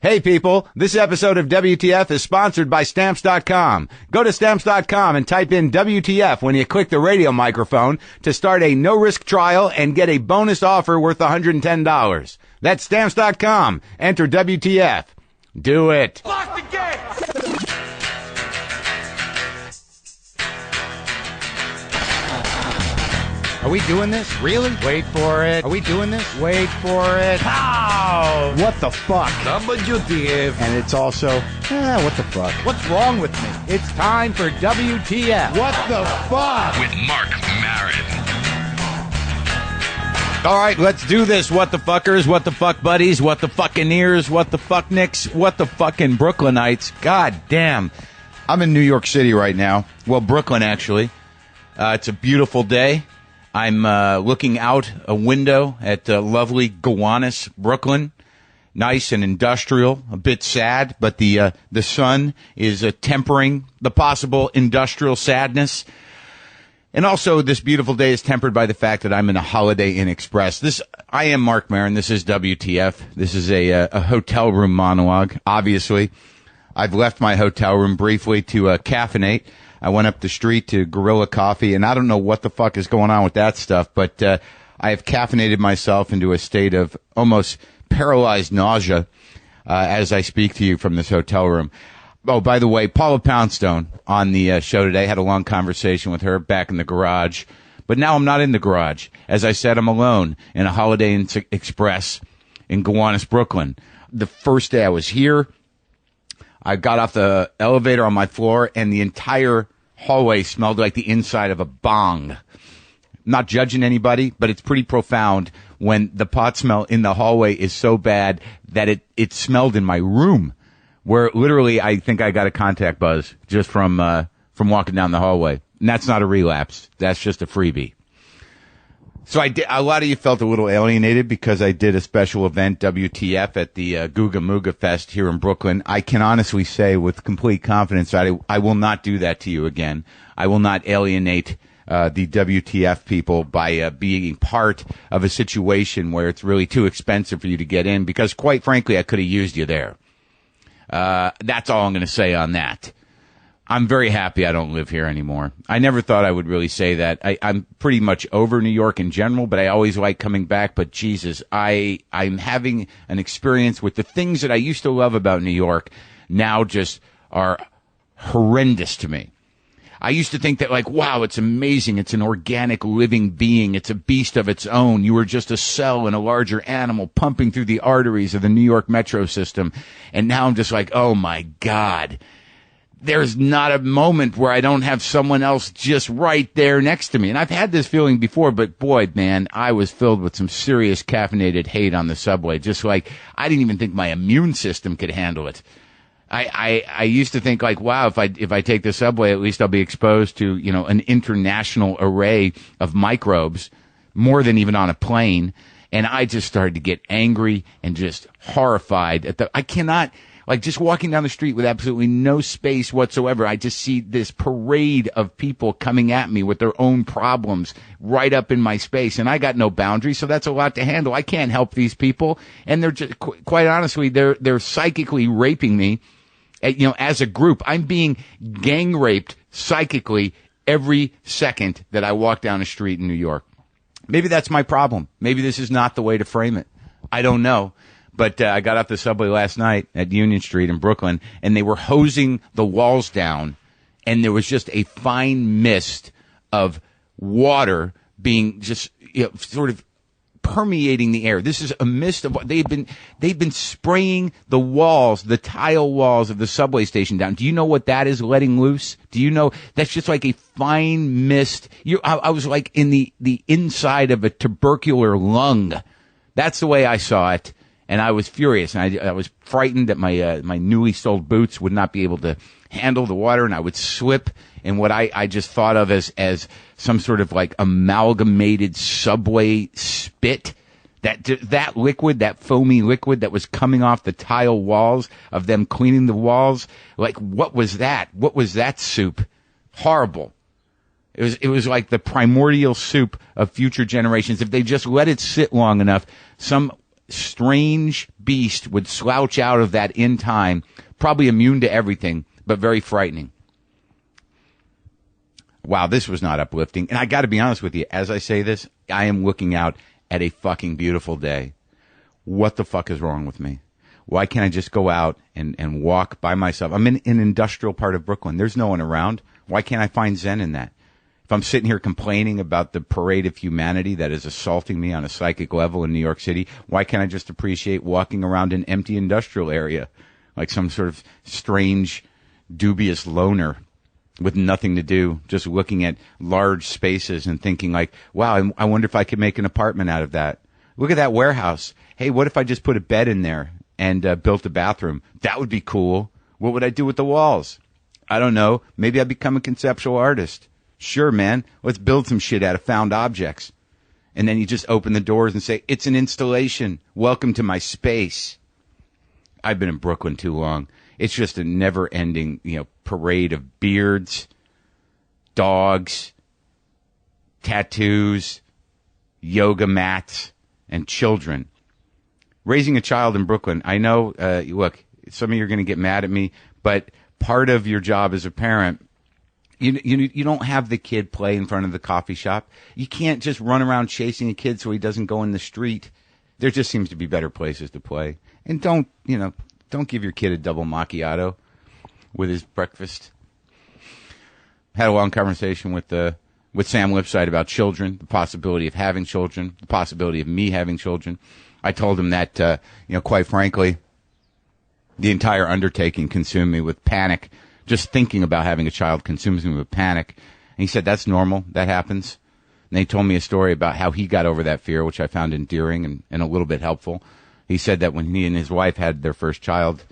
Hey people, this episode of WTF is sponsored by Stamps.com. Go to Stamps.com and type in WTF when you click the radio microphone to start a no-risk trial and get a bonus offer worth $110. That's Stamps.com. Enter WTF. Do it. Lock the gate! Are we doing this? Really? Wait for it. Are we doing this? Wait for it. How? What the fuck? WTF. And it's also, what the fuck? What's wrong with me? It's time for WTF. What the fuck? With Marc Maron. All right, let's do this. What the fuckers, what the fuck buddies, what the fucking ears, what the fuck nicks, what the fucking Brooklynites. God damn. I'm in New York City right now. Well, Brooklyn, actually. It's a beautiful day. I'm looking out a window at lovely Gowanus, Brooklyn. Nice and industrial, a bit sad, but the sun is tempering the possible industrial sadness. And also, this beautiful day is tempered by the fact that I'm in a Holiday Inn Express. I am Marc Maron. This is WTF. This is a hotel room monologue, obviously. I've left my hotel room briefly to caffeinate. I went up the street to Gorilla Coffee, and I don't know what the fuck is going on with that stuff, but I have caffeinated myself into a state of almost paralyzed nausea as I speak to you from this hotel room. Oh, by the way, Paula Poundstone on the show today. Had a long conversation with her back in the garage, but now I'm not in the garage. As I said, I'm alone in a Holiday Inn Express in Gowanus, Brooklyn. The first day I was here, I got off the elevator on my floor, and the entire hallway smelled like the inside of a bong. Not judging anybody, but it's pretty profound when the pot smell in the hallway is so bad that it smelled in my room, where literally I think I got a contact buzz just from walking down the hallway. And that's not a relapse. That's just a freebie. So a lot of you felt a little alienated because I did a special event, WTF, at the Googa Mooga Fest here in Brooklyn. I can honestly say with complete confidence that I will not do that to you again. I will not alienate the WTF people by being part of a situation where it's really too expensive for you to get in, because quite frankly, I could have used you there. That's all I'm going to say on that. I'm very happy I don't live here anymore. I never thought I would really say that. I'm pretty much over New York in general, but I always like coming back. But Jesus, I'm having an experience with the things that I used to love about New York now just are horrendous to me. I used to think that, like, wow, it's amazing. It's an organic living being. It's a beast of its own. You were just a cell in a larger animal pumping through the arteries of the New York metro system. And now I'm just like, oh my God. There's not a moment where I don't have someone else just right there next to me. And I've had this feeling before, but boy, man, I was filled with some serious caffeinated hate on the subway. Just like, I didn't even think my immune system could handle it. I used to think like, wow, if I take the subway, at least I'll be exposed to, an international array of microbes, more than even on a plane. And I just started to get angry and just horrified I cannot, like, just walking down the street with absolutely no space whatsoever, I just see this parade of people coming at me with their own problems right up in my space. And I got no boundaries, so that's a lot to handle. I can't help these people. And they're just, quite honestly, they're psychically raping me, as a group. I'm being gang raped psychically every second that I walk down a street in New York. Maybe that's my problem. Maybe this is not the way to frame it. I don't know. But I got off the subway last night at Union Street in Brooklyn, and they were hosing the walls down, and there was just a fine mist of water being just sort of permeating the air. This is a mist of they've been spraying the walls, the tile walls of the subway station down. Do you know what that is letting loose? Do you know that's just like a fine mist? I was like in the inside of a tubercular lung. That's the way I saw it. And I was furious, and I was frightened that my newly sold boots would not be able to handle the water, and I would slip in what I just thought of as some sort of like amalgamated subway spit. That liquid, that foamy liquid that was coming off the tile walls of them cleaning the walls. Like, what was that? What was that soup? Horrible. It was like the primordial soup of future generations. If they just let it sit long enough, some strange beast would slouch out of that in time, probably immune to everything, but very frightening. Wow, this was not uplifting. And I got to be honest with you, as I say this, I am looking out at a fucking beautiful day. What the fuck is wrong with me? Why can't I just go out and walk by myself? I'm in an industrial part of Brooklyn. There's no one around. Why can't I find zen in that? If I'm sitting here complaining about the parade of humanity that is assaulting me on a psychic level in New York City, why can't I just appreciate walking around an empty industrial area like some sort of strange, dubious loner with nothing to do, just looking at large spaces and thinking like, wow, I wonder if I could make an apartment out of that. Look at that warehouse. Hey, what if I just put a bed in there and built a bathroom? That would be cool. What would I do with the walls? I don't know. Maybe I'd become a conceptual artist. Sure, man. Let's build some shit out of found objects. And then you just open the doors and say, it's an installation. Welcome to my space. I've been in Brooklyn too long. It's just a never-ending, parade of beards, dogs, tattoos, yoga mats, and children. Raising a child in Brooklyn, I know, look, some of you are going to get mad at me, but part of your job as a parent, you don't have the kid play in front of the coffee shop. You can't just run around chasing a kid so he doesn't go in the street. There just seems to be better places to play. And don't give your kid a double macchiato with his breakfast. Had a long conversation with Sam Lipside about children, the possibility of having children, the possibility of me having children. I told him that, quite frankly, the entire undertaking consumed me with panic. Just thinking about having a child consumes me with panic. And he said, that's normal. That happens. And he told me a story about how he got over that fear, which I found endearing and a little bit helpful. He said that when he and his wife had their first child,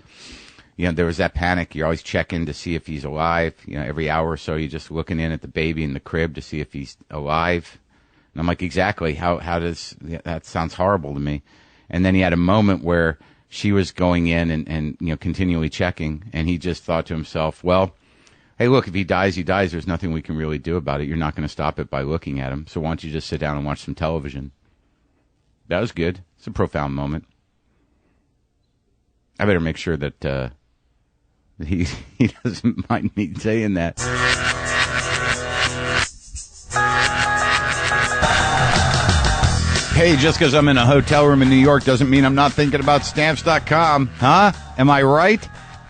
there was that panic. You're always checking to see if he's alive. Every hour or so, you're just looking in at the baby in the crib to see if he's alive. And I'm like, exactly. How does that sounds horrible to me. And then he had a moment where she was going in and continually checking. And he just thought to himself, well, hey, look, if he dies, he dies. There's nothing we can really do about it. You're not going to stop it by looking at him. So why don't you just sit down and watch some television? That was good. It's a profound moment. I better make sure that he doesn't mind me saying that. Hey, just because I'm in a hotel room in New York doesn't mean I'm not thinking about Stamps.com. Huh? Am I right?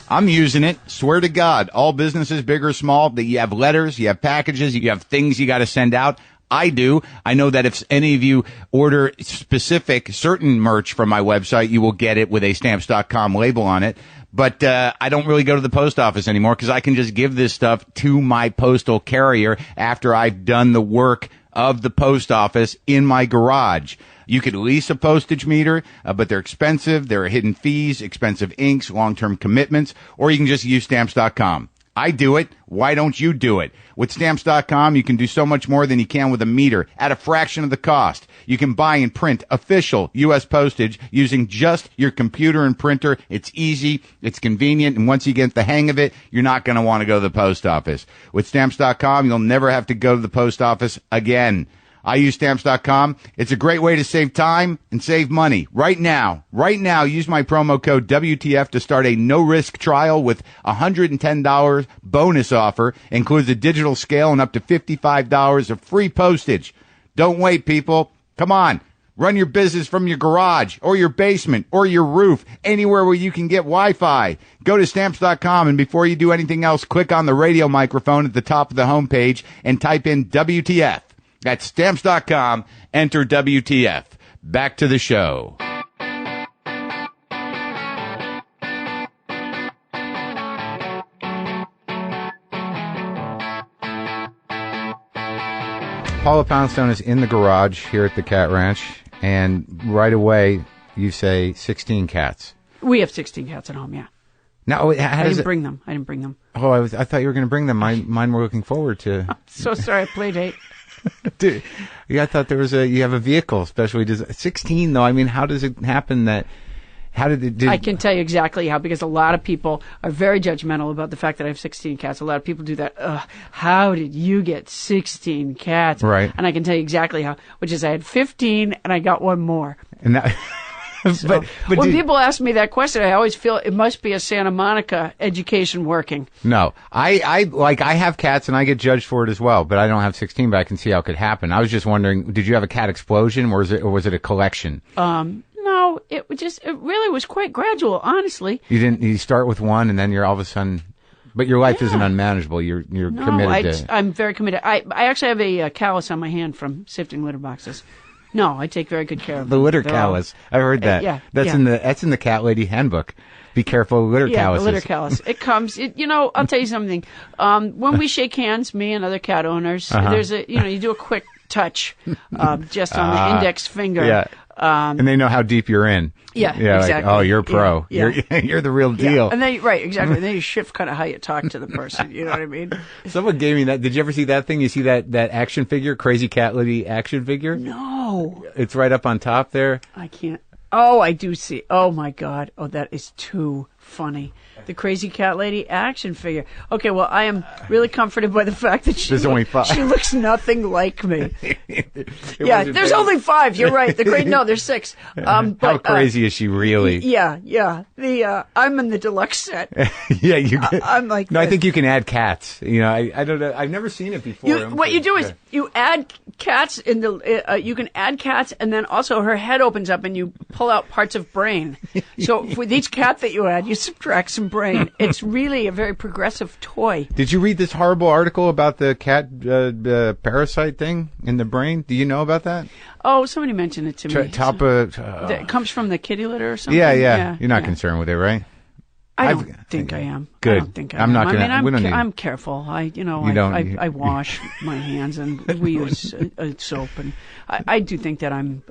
I'm using it. Swear to God. All businesses, big or small, that you have letters, you have packages, you have things you got to send out. I do. I know that if any of you order certain merch from my website, you will get it with a Stamps.com label on it. But I don't really go to the post office anymore because I can just give this stuff to my postal carrier after I've done the work of the post office in my garage. You could lease a postage meter, but they're expensive. There are hidden fees, expensive inks, long-term commitments, or you can just use Stamps.com. I do it. Why don't you do it? With Stamps.com, you can do so much more than you can with a meter at a fraction of the cost. You can buy and print official U.S. postage using just your computer and printer. It's easy. It's convenient. And once you get the hang of it, you're not going to want to go to the post office. With Stamps.com, you'll never have to go to the post office again. I use Stamps.com. It's a great way to save time and save money. Right now, use my promo code WTF to start a no-risk trial with $110 bonus offer. Includes a digital scale and up to $55 of free postage. Don't wait, people. Come on. Run your business from your garage or your basement or your roof, anywhere where you can get Wi-Fi. Go to Stamps.com, and before you do anything else, click on the radio microphone at the top of the homepage and type in WTF. That's Stamps.com. Enter WTF. Back to the show. Paula Poundstone is in the garage here at the Cat Ranch, and right away you say 16 cats. We have 16 cats at home, yeah. Now, I didn't bring them. Oh, I thought you were going to bring them. Mine were looking forward to. I'm so sorry, I played date. Dude, I thought you have a vehicle especially. 16 though. I mean, how does it happen that? How did it? I can tell you exactly how, because a lot of people are very judgmental about the fact that I have 16 cats. A lot of people do that. How did you get 16 cats? Right. And I can tell you exactly how, which is I had 15 and I got one more. And that. So, but when people ask me that question, I always feel it must be a Santa Monica education working. No, I have cats and I get judged for it as well, but I don't have 16, but I can see how it could happen. I was just wondering, did you have a cat explosion or was it a collection? No, it really was quite gradual, honestly. You start with one and then you're all of a sudden, but your life isn't unmanageable. You're committed to. I'm very committed. I actually have a callus on my hand from sifting litter boxes. No, I take very good care of the them. litter callus. I've heard that. That's in the cat lady handbook. Be careful of litter calluses. Yeah, the litter callus. It comes. I'll tell you something. When we shake hands, me and other cat owners, there's you do a quick touch, just on the index finger. Yeah. And they know how deep you're in. Yeah, exactly. Like, oh, you're a pro. Yeah. You're the real deal. Yeah. And then, right, exactly. And then you shift kind of how you talk to the person. You know what I mean? Someone gave me that. Did you ever see that thing? You see that action figure, Crazy Cat Lady action figure? No. It's right up on top there. I can't. Oh, I do see. Oh, my God. Oh, that is too funny. The Crazy Cat Lady action figure. Okay, well, I am really comforted by the fact that she looks nothing like me. There's only 5. You're right. There's 6. How crazy is she really? Yeah. I'm in the deluxe set. I'm like. No, I think you can add cats. I don't know. I've never seen it before. What you do is you add cats in the. You can add cats, and then also her head opens up, and you pull out parts of brain. So with each cat that you add, you subtract some brain. It's really a very progressive toy. Did you read this horrible article about the cat parasite thing in the brain? Do you know about that? Oh, somebody mentioned it to me. It comes from the kitty litter or something? Yeah. You're not concerned with it, right? I don't think I am. Good. I don't think I am. Not gonna, I'm careful. I wash my hands and we use soap, and I do think that I'm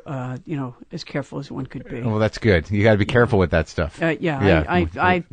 as careful as one could be. Well, that's good. You got to be careful with that stuff. I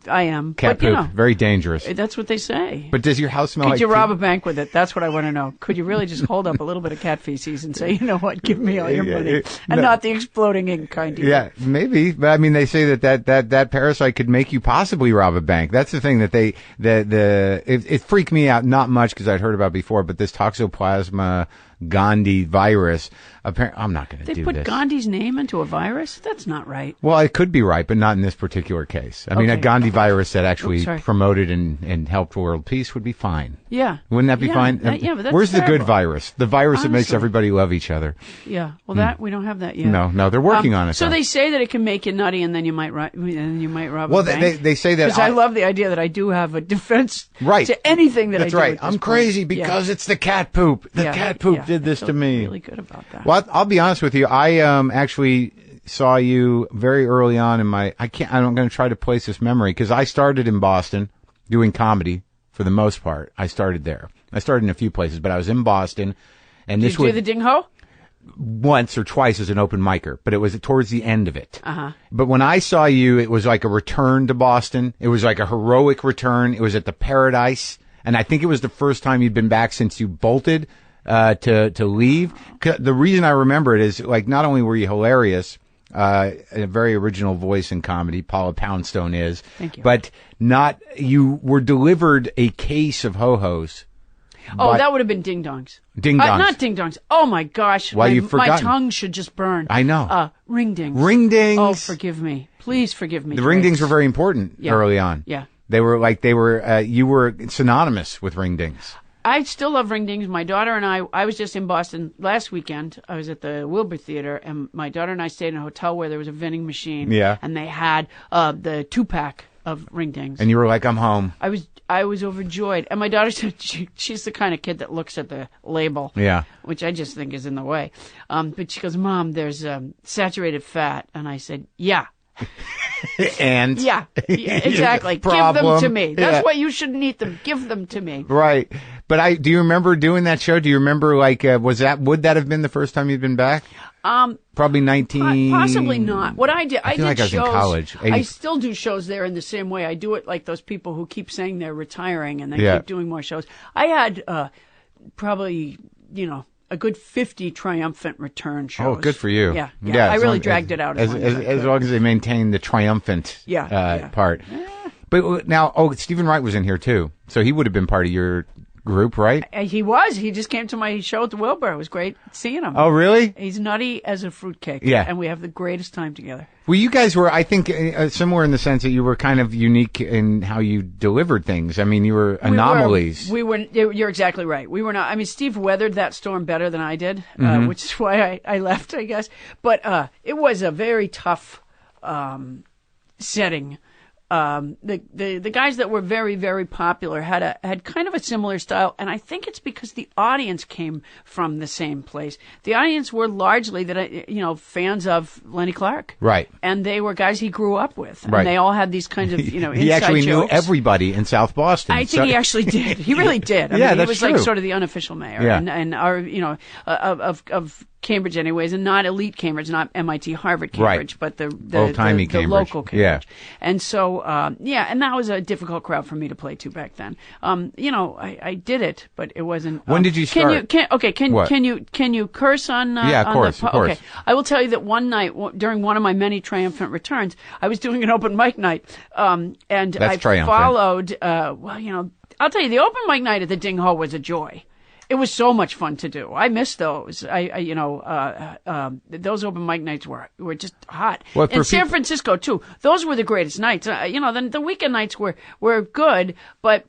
am. Cat poop, very dangerous. That's what they say. But does your house smell like? Could you rob a bank with it? That's what I want to know. Could you really just hold up a little bit of cat feces and say, you know what, give me all your money, and not the exploding ink kind? Yeah, maybe. But I mean, they say that parasite could make you possibly rob a bank. That's the thing that it freaked me out, not much because I'd heard about it before, but this Toxoplasma gondii virus. Apparently, I'm not going to do this. They put Gandhi's name into a virus? That's not right. Well, it could be right, but not in this particular case. I mean, a Gandhi virus that actually promoted and helped world peace would be fine. Yeah. Wouldn't that be fine? But that's Where's terrible. the good virus? The virus that makes everybody love each other. Yeah. Well, we don't have that yet. No, they're working on it. So they say that it can make you nutty, and then you might rob a bank. Well, they say that. Because I love the idea that I do have a defense to anything that I do. That's right. I'm crazy because it's the cat poop. The cat poop did this to me. Really good about that. Well, I'll be honest with you. I actually saw you very early on in my. I'm going to try to place this memory because I started in Boston doing comedy for the most part. I started there. I started in a few places, but I was in Boston, and Did you do the ding ho? Once or twice as an open micer, but it was towards the end of it. But when I saw you, it was like a return to Boston. It was like a heroic return. It was at the Paradise, and I think it was the first time you'd been back since you bolted to leave. The reason I remember it is like not only were you hilarious, a very original voice in comedy, Paula Poundstone is. Thank you. But you were delivered a case of ho-hos. Oh, that would have been ding-dongs. Ding-dongs. Not ding-dongs. Oh, my gosh. Why, you've forgotten. My tongue should just burn. I know. Ring-dings. Ring-dings. Oh, forgive me. Please forgive me. The ring-dings were very important early on. Yeah. You were synonymous with ring-dings. I still love ring-dings. My daughter and I was just in Boston last weekend. I was at the Wilbur Theater, and my daughter and I stayed in a hotel where there was a vending machine. Yeah. And they had the 2-pack of ring-dings. And you were like, I'm home. I was overjoyed. And my daughter said she's the kind of kid that looks at the label. Yeah. Which I just think is in the way. But she goes, Mom, there's saturated fat. And I said, yeah. And? Yeah, exactly. Give them to me. That's why you shouldn't eat them. Give them to me. Right. But do you remember doing that show? Do you remember, would that have been the first time you'd been back? Probably 19. Possibly not. What I did, I did like shows. I was in college. I still do shows there in the same way. I do it like those people who keep saying they're retiring and they keep doing more shows. I had probably, a good 50 triumphant return shows. Oh, good for you. Yeah. I really dragged it out. As long as they maintain the triumphant part. But now, Stephen Wright was in here too, so he would have been part of your group, right? He was. He just came to my show at the Wilbur. It was great seeing him. Oh, really? He's nutty as a fruitcake. Yeah. And we have the greatest time together. Well, you guys were, I think, similar in the sense that you were kind of unique in how you delivered things. I mean, you were anomalies. You're exactly right. We were not. I mean, Steve weathered that storm better than I did, which is why I left, I guess. But it was a very tough setting. The guys that were very, very popular had kind of a similar style, and I think it's because the audience came from the same place. The audience were largely fans of Lenny Clark, right? And they were guys he grew up with, and right. They all had these kinds of he inside actually jokes. Knew everybody in South Boston. I think he actually did. He really did. I mean, that's he was true. like sort of the unofficial mayor, yeah. and our of Cambridge, anyways, and not elite Cambridge, not MIT, Harvard, Cambridge, right. but the old-timey the local Cambridge. Yeah. And so, and that was a difficult crowd for me to play to back then. I did it, but it wasn't. When did you start? Can you curse on? Yeah, of course. Okay, I will tell you that one night during one of my many triumphant returns, I was doing an open mic night, and That's I triumphant. followed. I'll tell you, the open mic night at the Ding Ho was a joy. It was so much fun to do. I miss those. Those open mic nights were just hot. Well, in San Francisco too. Those were the greatest nights. Then the weekend nights were good, but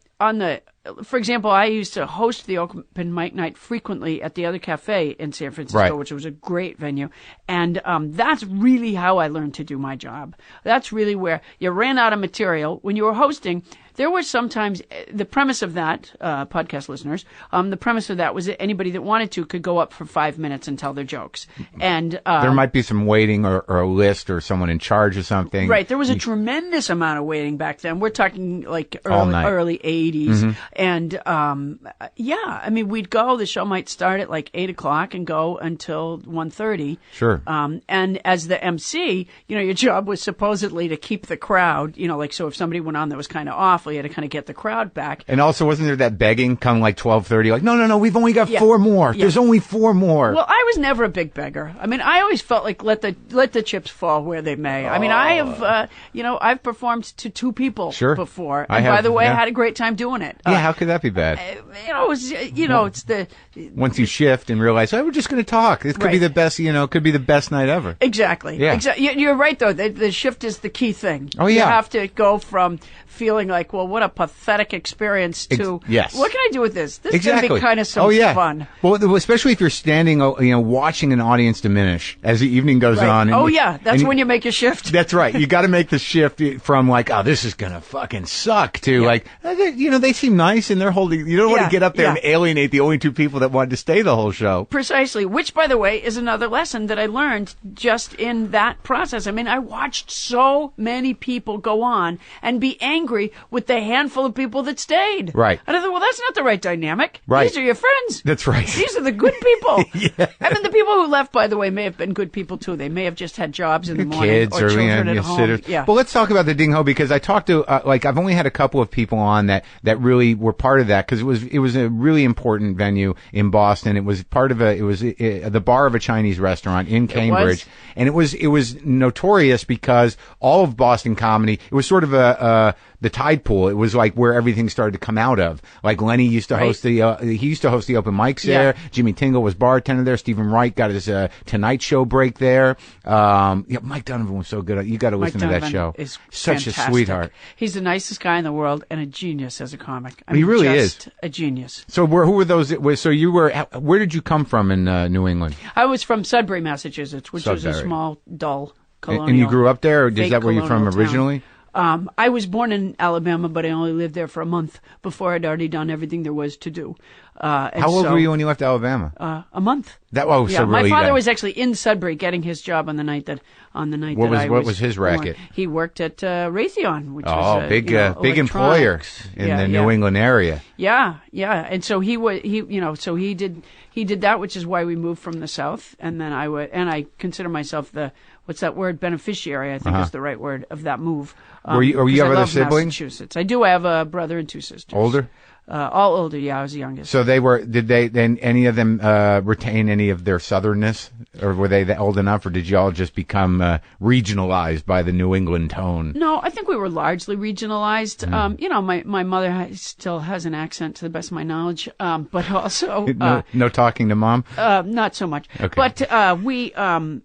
for example, I used to host the open mic night frequently at the other cafe in San Francisco, right. which was a great venue. And that's really how I learned to do my job. That's really where you ran out of material. When you were hosting, there were sometimes, the premise of that, podcast listeners, the premise of that was that anybody that wanted to could go up for 5 minutes and tell their jokes. And there might be some waiting or a list or someone in charge of something. Right. There was a tremendous amount of waiting back then. We're talking like early 80s. Mm-hmm. And, I mean, we'd go, the show might start at like 8 o'clock and go until 1:30. Sure. And as the MC, your job was supposedly to keep the crowd, so if somebody went on that was kind of off, you had to kind of get the crowd back. And also, wasn't there that begging come like 12:30? Like, no, we've only got 4 more. Yeah. There's only 4 more. Well, I was never a big beggar. I mean, I always felt like let the chips fall where they may. I mean, I have, I've performed to 2 people before. And by the way, I had a great time doing it. Yeah, how could that be bad? It's the once you shift and realize, we're just going to talk. This could be the best, could be the best night ever. Exactly. Yeah. You're right, though. The shift is the key thing. Oh, yeah. You have to go from feeling like, well, what a pathetic experience to, yes. What can I do with this? This exactly. is going to be kind of some fun. Well, especially if you're standing, watching an audience diminish as the evening goes on. And that's when you make your shift. That's right. You got to make the shift from like, this is going to fucking suck to like, they seem nice and they're holding, you don't want to get up there and alienate the only 2 people that wanted to stay the whole show. Precisely. Which, by the way, is another lesson that I learned just in that process. I mean, I watched so many people go on and be angry with the handful of people that stayed. Right. And I thought, well, that's not the right dynamic. Right. These are your friends. That's right. These are the good people. Yeah. I mean, the people who left, by the way, may have been good people too. They may have just had jobs in the morning kids or children at home. Sitters. Yeah. Well, let's talk about the Ding Ho because I talked to I've only had a couple of people on that really were part of that because it was a really important venue in Boston. It was part of the bar of a Chinese restaurant in Cambridge, and it was notorious because all of Boston comedy. It was sort of the tide pool. It was like where everything started to come out of. Like Lenny used to host he used to host the open mics there. Jimmy Tingle was bartender there. Stephen Wright got his Tonight Show break there. Mike Donovan was so good. You got to listen to that show. Is such fantastic. a sweetheart. He's the nicest guy in the world and a genius as a comic. He really just is a genius. So who were those? So you were. Where did you come from in New England? I was from Sudbury, Massachusetts, which was a small, dull colonial. And you grew up there, or is that where you're from town. originally? I was born in Alabama, but I only lived there for a month before I'd already done everything there was to do. How old were you when you left Alabama? A month. So really my father was actually in Sudbury getting his job on the night that What was his racket? Born. He worked at Raytheon, which was big employer in the New England area. Yeah, and so he did that, which is why we moved from the South, and then I consider myself the what's that word, beneficiary, I think is the right word of that move. Were you have other siblings? Massachusetts. I do. I have a brother and 2 sisters. Older? All older. Yeah, I was the youngest. So did then any of them retain any of their southernness, or were they old enough, or did you all just become regionalized by the New England tone? No, I think we were largely regionalized. My mother still has an accent, to the best of my knowledge, but also no talking to mom. Not so much. Okay. But we, the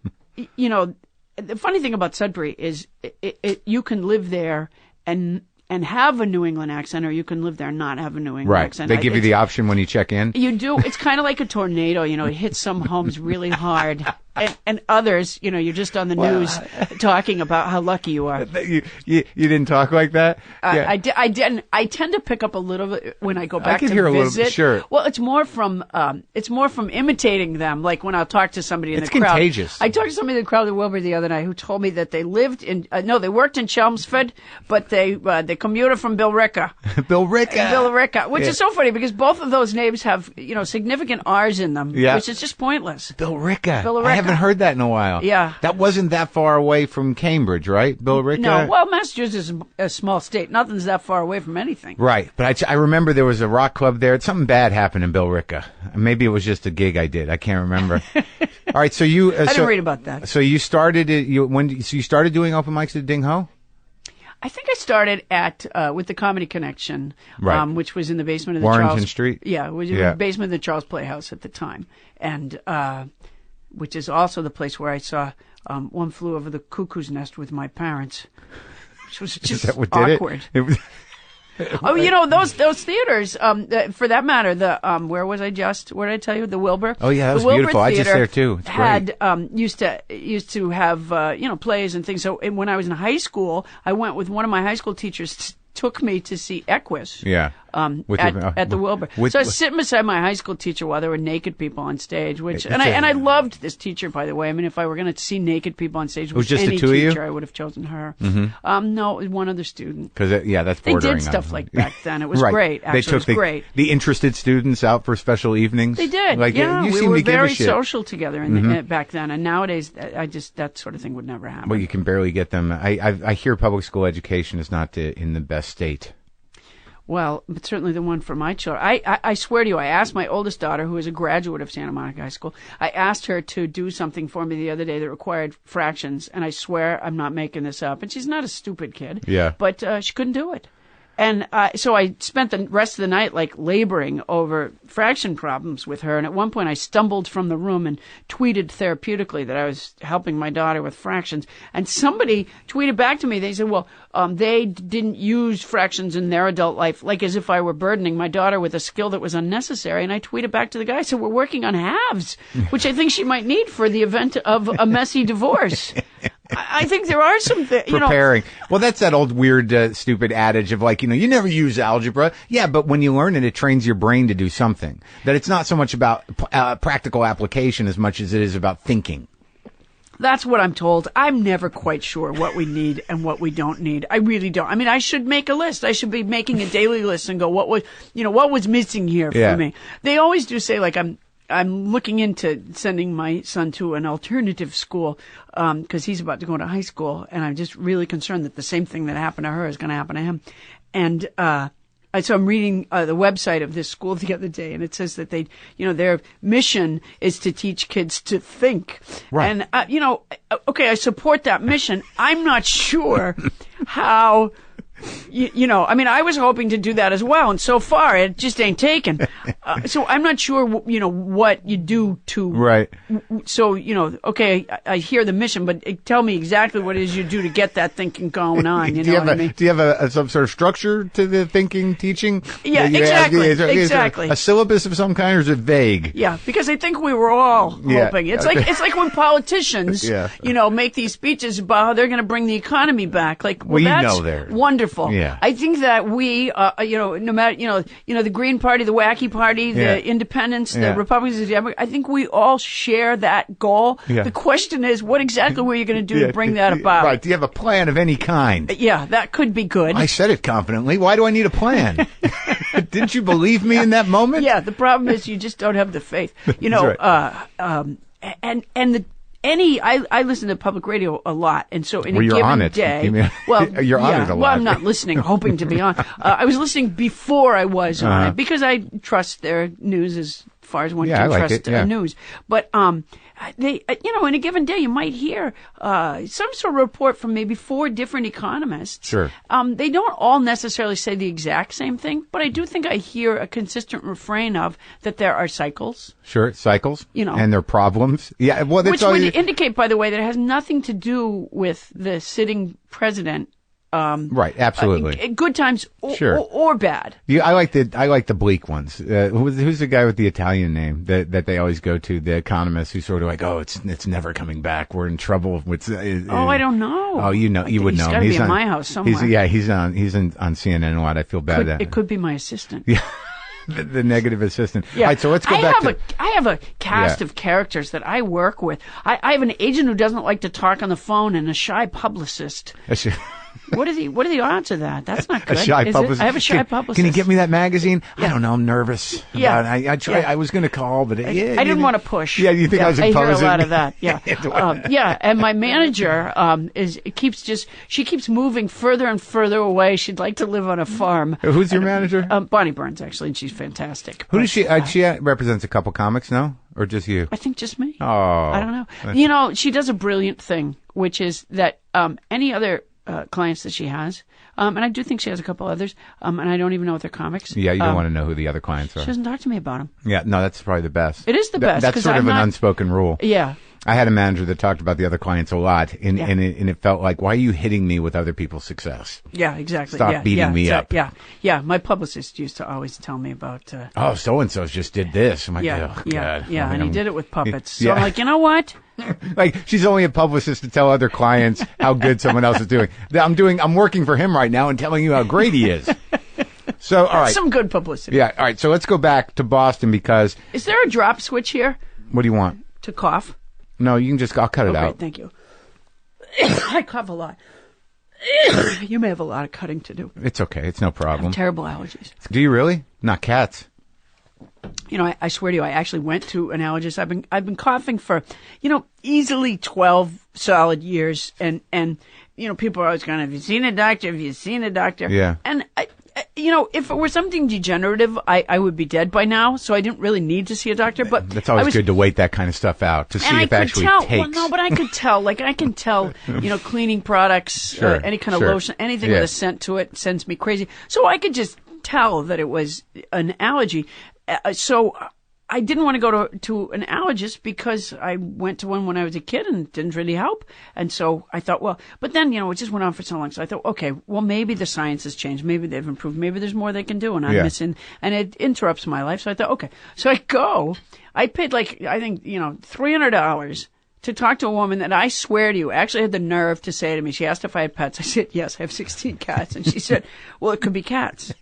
funny thing about Sudbury is you can live there and have a New England accent, or you can live there and not have a New England accent. They give you the option when you check in? You do. It's kind of like a tornado, it hits some homes really hard. And others, you're just on the news talking about how lucky you are. You didn't talk like that? Yeah. I didn't. I tend to pick up a little bit when I go back to hear visit. A little, sure. Well, it's more from imitating them. Like when I'll talk to somebody in the crowd. It's contagious. I talked to somebody in the crowd at Wilbur the other night who told me that they lived in they worked in Chelmsford, but they commuted from Billerica. Billerica, which is so funny because both of those names have significant R's in them, which is just pointless. Billerica. I haven't heard that in a while. Yeah. That wasn't that far away from Cambridge, right? Billerica? No. Well, Massachusetts is a small state. Nothing's that far away from anything. Right. But I remember there was a rock club there. Something bad happened in Billerica. Maybe it was just a gig I did. I can't remember. All right. So you... I didn't read about that. So you started... you started doing open mics at Ding Ho? I think I started with the Comedy Connection, right. Which was in the basement of the Warrington Charles... Street? Yeah, it was in the basement of the Charles Playhouse at the time. And... which is also the place where I saw One Flew Over the Cuckoo's Nest with my parents, which was just awkward. Those theaters, for that matter, where was I just? Where did I tell you? The Wilbur? Oh, yeah, that was beautiful. I was just there, too. It's great. Used to have, plays and things. So when I was in high school, I went with one of my high school teachers took me to see Equus. Yeah. At the Wilbur. So I was sitting beside my high school teacher while there were naked people on stage, I loved this teacher, by the way. I mean, if I were going to see naked people on stage with just any the two teacher, of you? I would have chosen her. Mm-hmm. No, it was one other student. Because that's they bordering did stuff on. like back then. It was right. great. Actually, they took it was great. The interested students out for special evenings. They did. Like, yeah, you we seem were to give very a shit. social together back then, and nowadays, that sort of thing would never happen. Well, you can barely get them. I hear public school education is not in the best state. Well, but certainly the one for my children. I swear to you, I asked my oldest daughter, who is a graduate of Santa Monica High School, I asked her to do something for me the other day that required fractions, and I swear I'm not making this up. And she's not a stupid kid. Yeah. But she couldn't do it. And so I spent the rest of the night laboring over fraction problems with her. And at one point I stumbled from the room and tweeted therapeutically that I was helping my daughter with fractions. And somebody tweeted back to me. They said, well, they didn't use fractions in their adult life, like as if I were burdening my daughter with a skill that was unnecessary. And I tweeted back to the guy, I said, we're working on halves, which I think she might need for the event of a messy divorce. I think there are some things, preparing. Well, that's that old weird, stupid adage of you never use algebra. Yeah, but when you learn it, it trains your brain to do something. That it's not so much about practical application as much as it is about thinking. That's what I'm told. I'm never quite sure what we need and what we don't need. I really don't. I mean, I should make a list. I should be making a daily list and go, what was missing here for me? They always do say, I'm looking into sending my son to an alternative school because he's about to go to high school, and I'm just really concerned that the same thing that happened to her is going to happen to him. And so I'm reading the website of this school the other day, and it says that their mission is to teach kids to think. Right. And okay, I support that mission. I'm not sure how. I mean, I was hoping to do that as well, and so far it just ain't taken. So I'm not sure, what you do to. Right. So, okay, I hear the mission, but tell me exactly what it is you do to get that thinking going on. Do you have some sort of structure to the thinking, teaching? Yeah, exactly. A syllabus of some kind, or is it vague? Yeah, because I think we were all hoping. It's like when politicians, make these speeches about how they're going to bring the economy back. That's wonderful. Yeah. I think that we, no matter, the Green Party, the Wacky Party, the Independents, the Republicans, the Democrats, I think we all share that goal. Yeah. The question is, what exactly were you going to do to bring that about? Right. Do you have a plan of any kind? Yeah, that could be good. I said it confidently. Why do I need a plan? Didn't you believe me in that moment? Yeah, the problem is you just don't have the faith. That's right. I listen to public radio a lot, and so in Well, a you're given on it. day, You're on it a lot. Well, I'm not listening, hoping to be on. I was listening before I was on it because I trust their news as far as one can trust news. But they, in a given day, you might hear some sort of report from maybe 4 different economists. Sure. They don't all necessarily say the exact same thing, but I do think I hear a consistent refrain of that there are cycles. Sure, cycles. And their problems. Yeah, well, that's which would indicate, by the way, that it has nothing to do with the sitting president. Right, absolutely. Good times or bad. Yeah, I like the bleak ones. Who's the guy with the Italian name that they always go to? The economist who's sort of like, it's never coming back. We're in trouble. I don't know. Oh, you would know. He's got to be in my house somewhere. He's on CNN a lot. I feel bad. It could be my assistant. Yeah. The negative assistant. Yeah. All right, so let's go back to... I have a cast of characters that I work with. I have an agent who doesn't like to talk on the phone and a shy publicist. What are the odds of that? That's not good. A shy publicist. I have a shy publicist. Can you get me that magazine? Yeah. I don't know. I'm nervous. Yeah. I tried. I was going to call, but I didn't want to push. Yeah, you think I was imposing? I hear a lot of that. Yeah. And my manager she keeps moving further and further away. She'd like to live on a farm. Who's your manager? Bonnie Burns, actually, and she's fantastic. Who does she? She represents a couple comics, no? Or just you? I think just me. Oh. I don't know. She does a brilliant thing, which is that any other clients that she has, and I do think she has a couple others, and I don't even know if they're comics. Yeah, you don't want to know who the other clients are. She doesn't talk to me about them. Yeah, no, that's probably the best. It is the best. That's sort of an unspoken rule. Yeah. I had a manager that talked about the other clients a lot, and it felt like, why are you hitting me with other people's success? Yeah, exactly. Stop beating me up. Yeah. My publicist used to always tell me about. So-and-so just did this. I'm like, God. And he did it with puppets. So I'm like, you know what? Like, she's only a publicist to tell other clients how good someone else is doing. I'm working for him right now and telling you how great he is. So, all right. Some good publicity. Yeah, all right. So let's go back to Boston because... Is there a drop switch here? What do you want? To cough. No, you can just... I'll cut it out. Thank you. I cough a lot. You may have a lot of cutting to do. It's okay. It's no problem. I have terrible allergies. Do you really? Not cats. I swear to you, I actually went to an allergist. I've been coughing for, easily 12 solid years. And people are always going, have you seen a doctor? Have you seen a doctor? Yeah. And if it were something degenerative, I would be dead by now. So I didn't really need to see a doctor. But that's always good to wait that kind of stuff out to see if it actually takes. Well, no, but I could tell. Like I can tell, cleaning products, any kind of lotion, anything with a scent to it sends me crazy. So I could just tell that it was an allergy. So I didn't want to go to an allergist because I went to one when I was a kid and it didn't really help. And so I thought, but then, it just went on for so long. So I thought, okay, well, maybe the science has changed. Maybe they've improved. Maybe there's more they can do. And I'm missing, and it interrupts my life. So I thought, okay. So I paid I think, $300 to talk to a woman that I swear to you actually had the nerve to say to me, she asked if I had pets. I said, yes, I have 16 cats. And she said, well, it could be cats.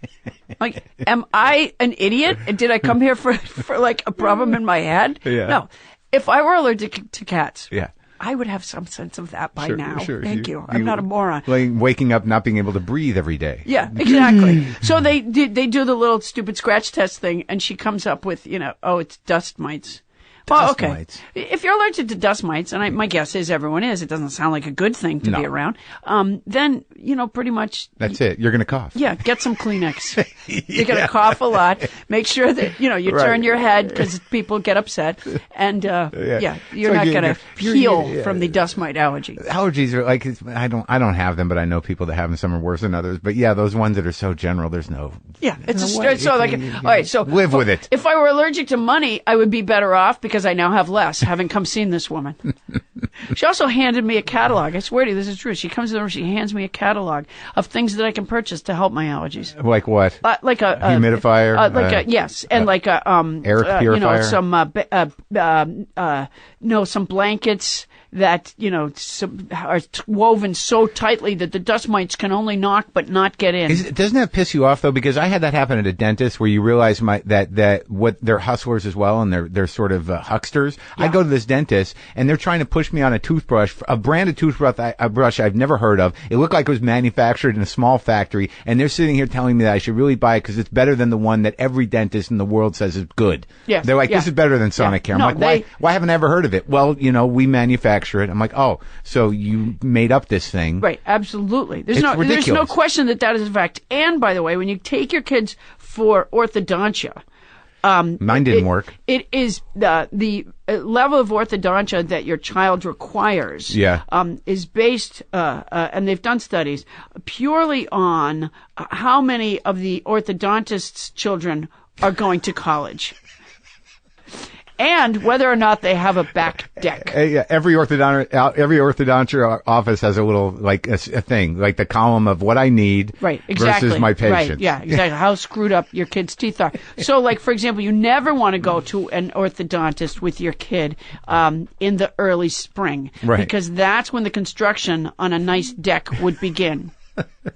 Like, am I an idiot? And did I come here for like a problem in my head? Yeah. No. If I were allergic to cats, yeah, I would have some sense of that by now. Sure. Thank you. I'm not a moron. Like waking up, not being able to breathe every day. Yeah, exactly. So they do the little stupid scratch test thing, and she comes up with, it's dust mites. Well, okay. Mites. If you're allergic to dust mites, and my guess is everyone is, it doesn't sound like a good thing to be around, then, pretty much... That's it. You're going to cough. Yeah, get some Kleenex. You're going to cough a lot. Make sure that, you turn your head because people get upset. And, you're not going to heal from the dust mite allergy. Allergies are like, I don't have them, but I know people that have them. Some are worse than others. But yeah, those ones that are so general, there's no... Yeah, it's a straight... So all right, so... Live with it. If I were allergic to money, I would be better off because I now have less, having come seen this woman. She also handed me a catalog. I swear to you, this is true. She comes in the room, she hands me a catalog of things that I can purchase to help my allergies. Like what? Like a humidifier. Yes, and like a air purifier. Some blankets that are woven so tightly that the dust mites can only knock but not get in. Doesn't that piss you off though? Because I had that happen at a dentist where you realize that what they're hustlers as well, and they're sort of hucksters. I go to this dentist, and they're trying to push me on a toothbrush, a brand of toothbrush I've never heard of. It looked like it was manufactured in a small factory, and they're sitting here telling me that I should really buy it because it's better than the one that every dentist in the world says is good. Yes. They're like, this is better than Sonicare. I'm like, why haven't I ever heard of it? Well, we manufacture it. I'm like, oh, so you made up this thing. Right, absolutely. There's ridiculous. no question that is a fact. And, by the way, when you take your kids for orthodontia, mine didn't work. It is the level of orthodontia that your child requires. Is based, and they've done studies purely on how many of the orthodontist's children are going to college. And whether or not they have a back deck. Every orthodontia office has a little, like, a thing, like the column of what I need versus my patients. Right, yeah, exactly. How screwed up your kid's teeth are. So, like, for example, you never want to go to an orthodontist with your kid in the early spring. Right. Because that's when the construction on a nice deck would begin.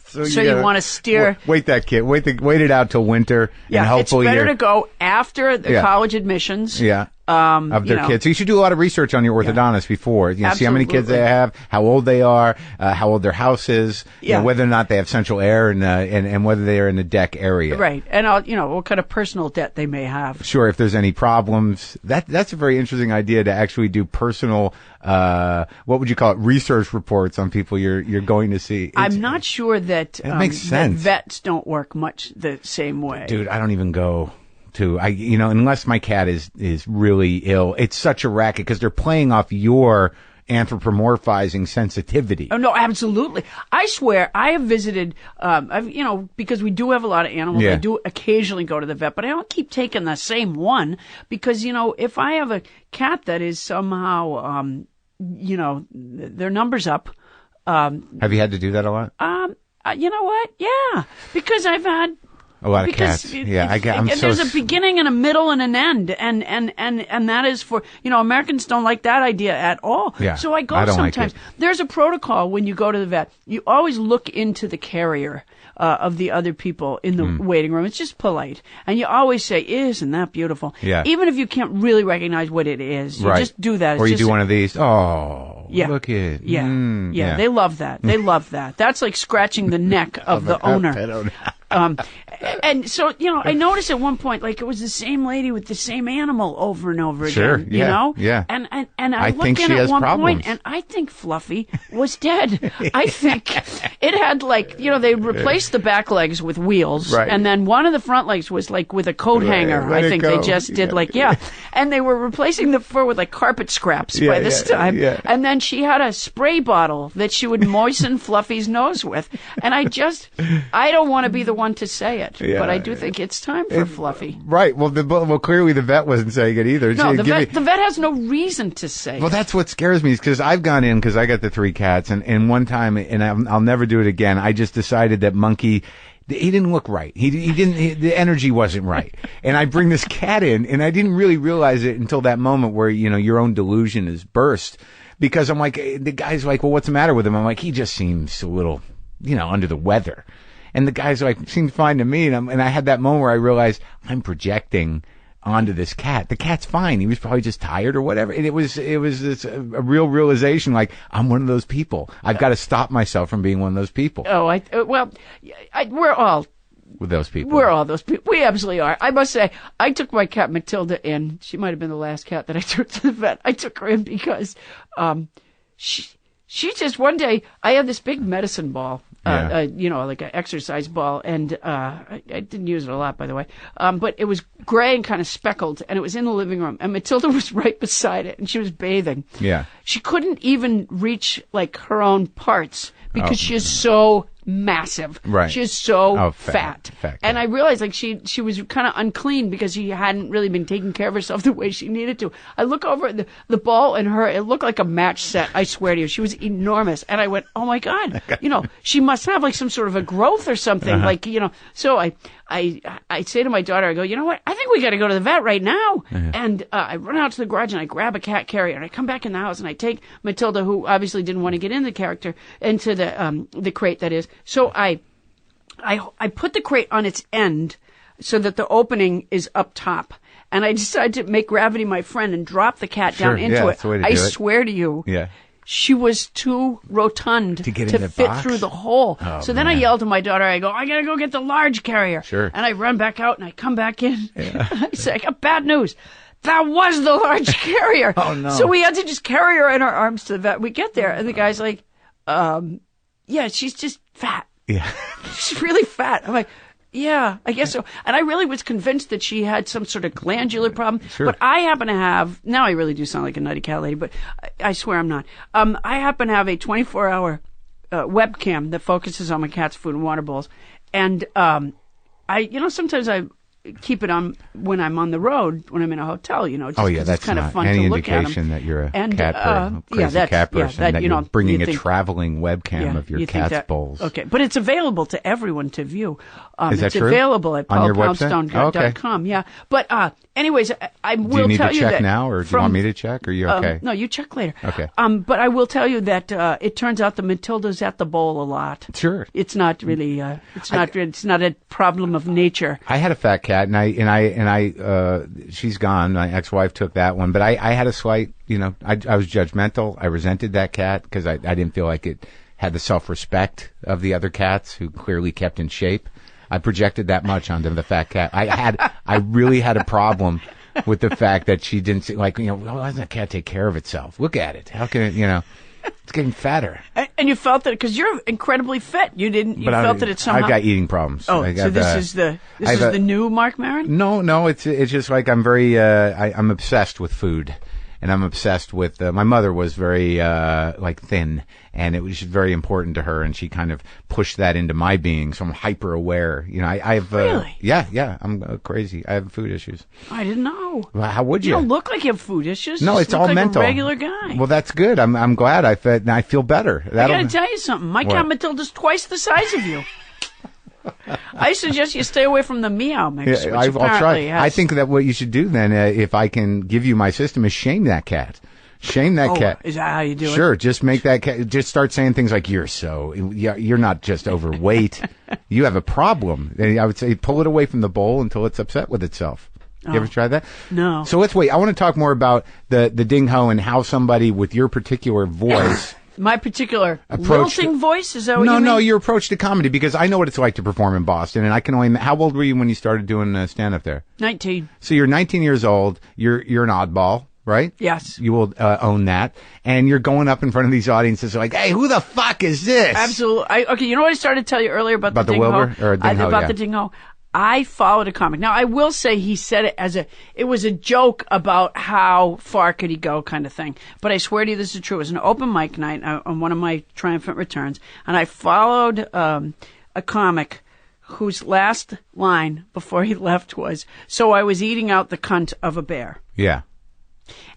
So you want to steer. Wait it out till winter. Yeah, and hopefully it's better to go after the college admissions. Yeah. Of their kids. So you should do a lot of research on your orthodontist before. See how many kids they have, how old they are, how old their house is, whether or not they have central air, and whether they are in the deck area. Right. And what kind of personal debt they may have. Sure, if there's any problems. That's a very interesting idea to actually do personal, what would you call it, research reports on people you're going to see. I'm not sure that makes sense. That vets don't work much the same way. Dude, I don't even go to, unless my cat is really ill. It's such a racket because they're playing off your anthropomorphizing sensitivity. Oh, no, absolutely. I swear, I have visited, because we do have a lot of animals. I do occasionally go to the vet, but I don't keep taking the same one because, if I have a cat that is somehow, their number's up. Have you had to do that a lot? You know what? Yeah, because I've had a lot of cats. There's a beginning and a middle and an end, and that is for Americans don't like that idea at all. Yeah, so I go sometimes. There's a protocol when you go to the vet. You always look into the carrier of the other people in the waiting room. It's just polite, and you always say, "Isn't that beautiful?" Yeah. Even if you can't really recognize what it is, you just do that. Or you do one of these. Oh, yeah. Look it. Yeah. They love that. They love that. That's like scratching the neck of the owner. And so, I noticed at one point, like, it was the same lady with the same animal over and over again, Yeah. And I looked in at one point, and I think Fluffy was dead. I think it had, like, they replaced the back legs with wheels, and then one of the front legs was, like, with a coat hanger. I think they just did, and they were replacing the fur with, like, carpet scraps by this time. Yeah. And then she had a spray bottle that she would moisten Fluffy's nose with. And I don't want to be the one to say it. But I do think it's time for Fluffy. Right. Well, clearly the vet wasn't saying it either. No, the vet has no reason to say it. Well, that's what scares me, is because I've gone in, because I got the 3 cats, and one time, and I'll never do it again, I just decided that Monkey, he didn't look right. He didn't, the energy wasn't right. And I bring this cat in, and I didn't really realize it until that moment where, your own delusion is burst. Because I'm like, the guy's like, well, what's the matter with him? I'm like, he just seems a little, under the weather. And the guy's like, seemed fine to me. And I had that moment where I realized I'm projecting onto this cat. The cat's fine. He was probably just tired or whatever. And it was a real realization, like, I'm one of those people. I've got to stop myself from being one of those people. Oh, we're all with those people. We're all those people. We absolutely are. I must say, I took my cat Matilda in. She might have been the last cat that I took to the vet. I took her in because she just, one day, I had this big medicine ball. Like an exercise ball, and I didn't use it a lot, by the way. But it was gray and kind of speckled, and it was in the living room, and Matilda was right beside it, and she was bathing. Yeah. She couldn't even reach, like, her own parts because she is so massive. Right. She is so fat. And I realized, like, she was kind of unclean because she hadn't really been taking care of herself the way she needed to. I look over at the ball and her, it looked like a match set, I swear to you. She was enormous. And I went, oh my God, she must have like some sort of a growth or something. Like, so I say to my daughter, I go, you know what? I think we got to go to the vet right now. And I run out to the garage and I grab a cat carrier and I come back in the house and I take Matilda, who obviously didn't want to get in the character, into the crate, that is. So I put the crate on its end so that the opening is up top. And I decided to make gravity my friend and drop the cat down into it. That's the way to I do it. swear to you. Yeah. She was too rotund to fit through the hole. Oh, so then I yelled to my daughter, I go, I got to go get the large carrier. Sure. And I run back out and I come back in. Yeah. I say, I got bad news. That was the large carrier. Oh, no. So we had to just carry her in our arms to the vet. We get there and the guy's like, yeah, she's just fat. Yeah. She's really fat. I'm like, yeah, I guess so. And I really was convinced that she had some sort of glandular problem. Sure. But I happen to have, now I really do sound like a nutty cat lady, but I swear I'm not. I happen to have a 24-hour webcam that focuses on my cat's food and water bowls. And sometimes I keep it on when I'm on the road, when I'm in a hotel, just 'cause that's it's kind of fun any to look at indication them. that you're a And, cat person, that you're bringing a traveling webcam of your cat's bowls. Okay, but it's available to everyone to view. Is that it's true? available at On your website? paulapoundstone.com. Yeah, but anyways, I will tell you that. Do you need to check now, or do you want me to check? Or are you okay? No, you check later. Okay. But I will tell you that it turns out the Matilda's at the bowl a lot. Sure. It's not really. It's not a problem of nature. I had a fat cat, and I she's gone. My ex-wife took that one, but I had a slight, I was judgmental. I resented that cat because I didn't feel like it had the self-respect of the other cats who clearly kept in shape. I projected that much onto the fat cat. I really had a problem with the fact that she didn't why doesn't that cat take care of itself? Look at it. How can it, it's getting fatter. And you felt that because you're incredibly fit. You felt that it's somehow. I've got eating problems. Oh, so this is the new Marc Maron? No, it's just like I'm very I'm obsessed with food, and I'm obsessed with my mother was very thin, and it was very important to her, and she kind of pushed that into my being. So I'm hyper aware. I've really yeah I'm crazy. I have food issues. I didn't know. Well, how would you? You don't look like you have food issues. No, it's all like mental. A regular guy. Well, that's good. I'm glad. I feel better. I got to tell you something. My cat Matilda's twice the size of you. I suggest you stay away from the meow mix. Yeah, I'll try. I think that what you should do then, if I can give you my system, is shame that cat. Shame that cat. Is that how you do it? Sure. Just make that cat. Just start saying things like you're not just overweight. You have a problem. And I would say pull it away from the bowl until it's upset with itself. You ever tried that? No. So let's wait. I want to talk more about the ding ho and how somebody with your particular voice. My particular lilting voice? Is that what you mean? No, your approach to comedy, because I know what it's like to perform in Boston, and I can only. How old were you when you started doing stand-up there? 19. So you're 19 years old. You're an oddball, right? Yes. You will own that, and you're going up in front of these audiences like, "Hey, who the fuck is this?" Absolutely. Okay, you know what I started to tell you earlier about the ding Wilbur or ding ho? About the ding ho. I followed a comic. Now, I will say he said it it was a joke about how far could he go kind of thing. But I swear to you, this is true. It was an open mic night on one of my triumphant returns. And I followed a comic whose last line before he left was, "So I was eating out the cunt of a bear." Yeah.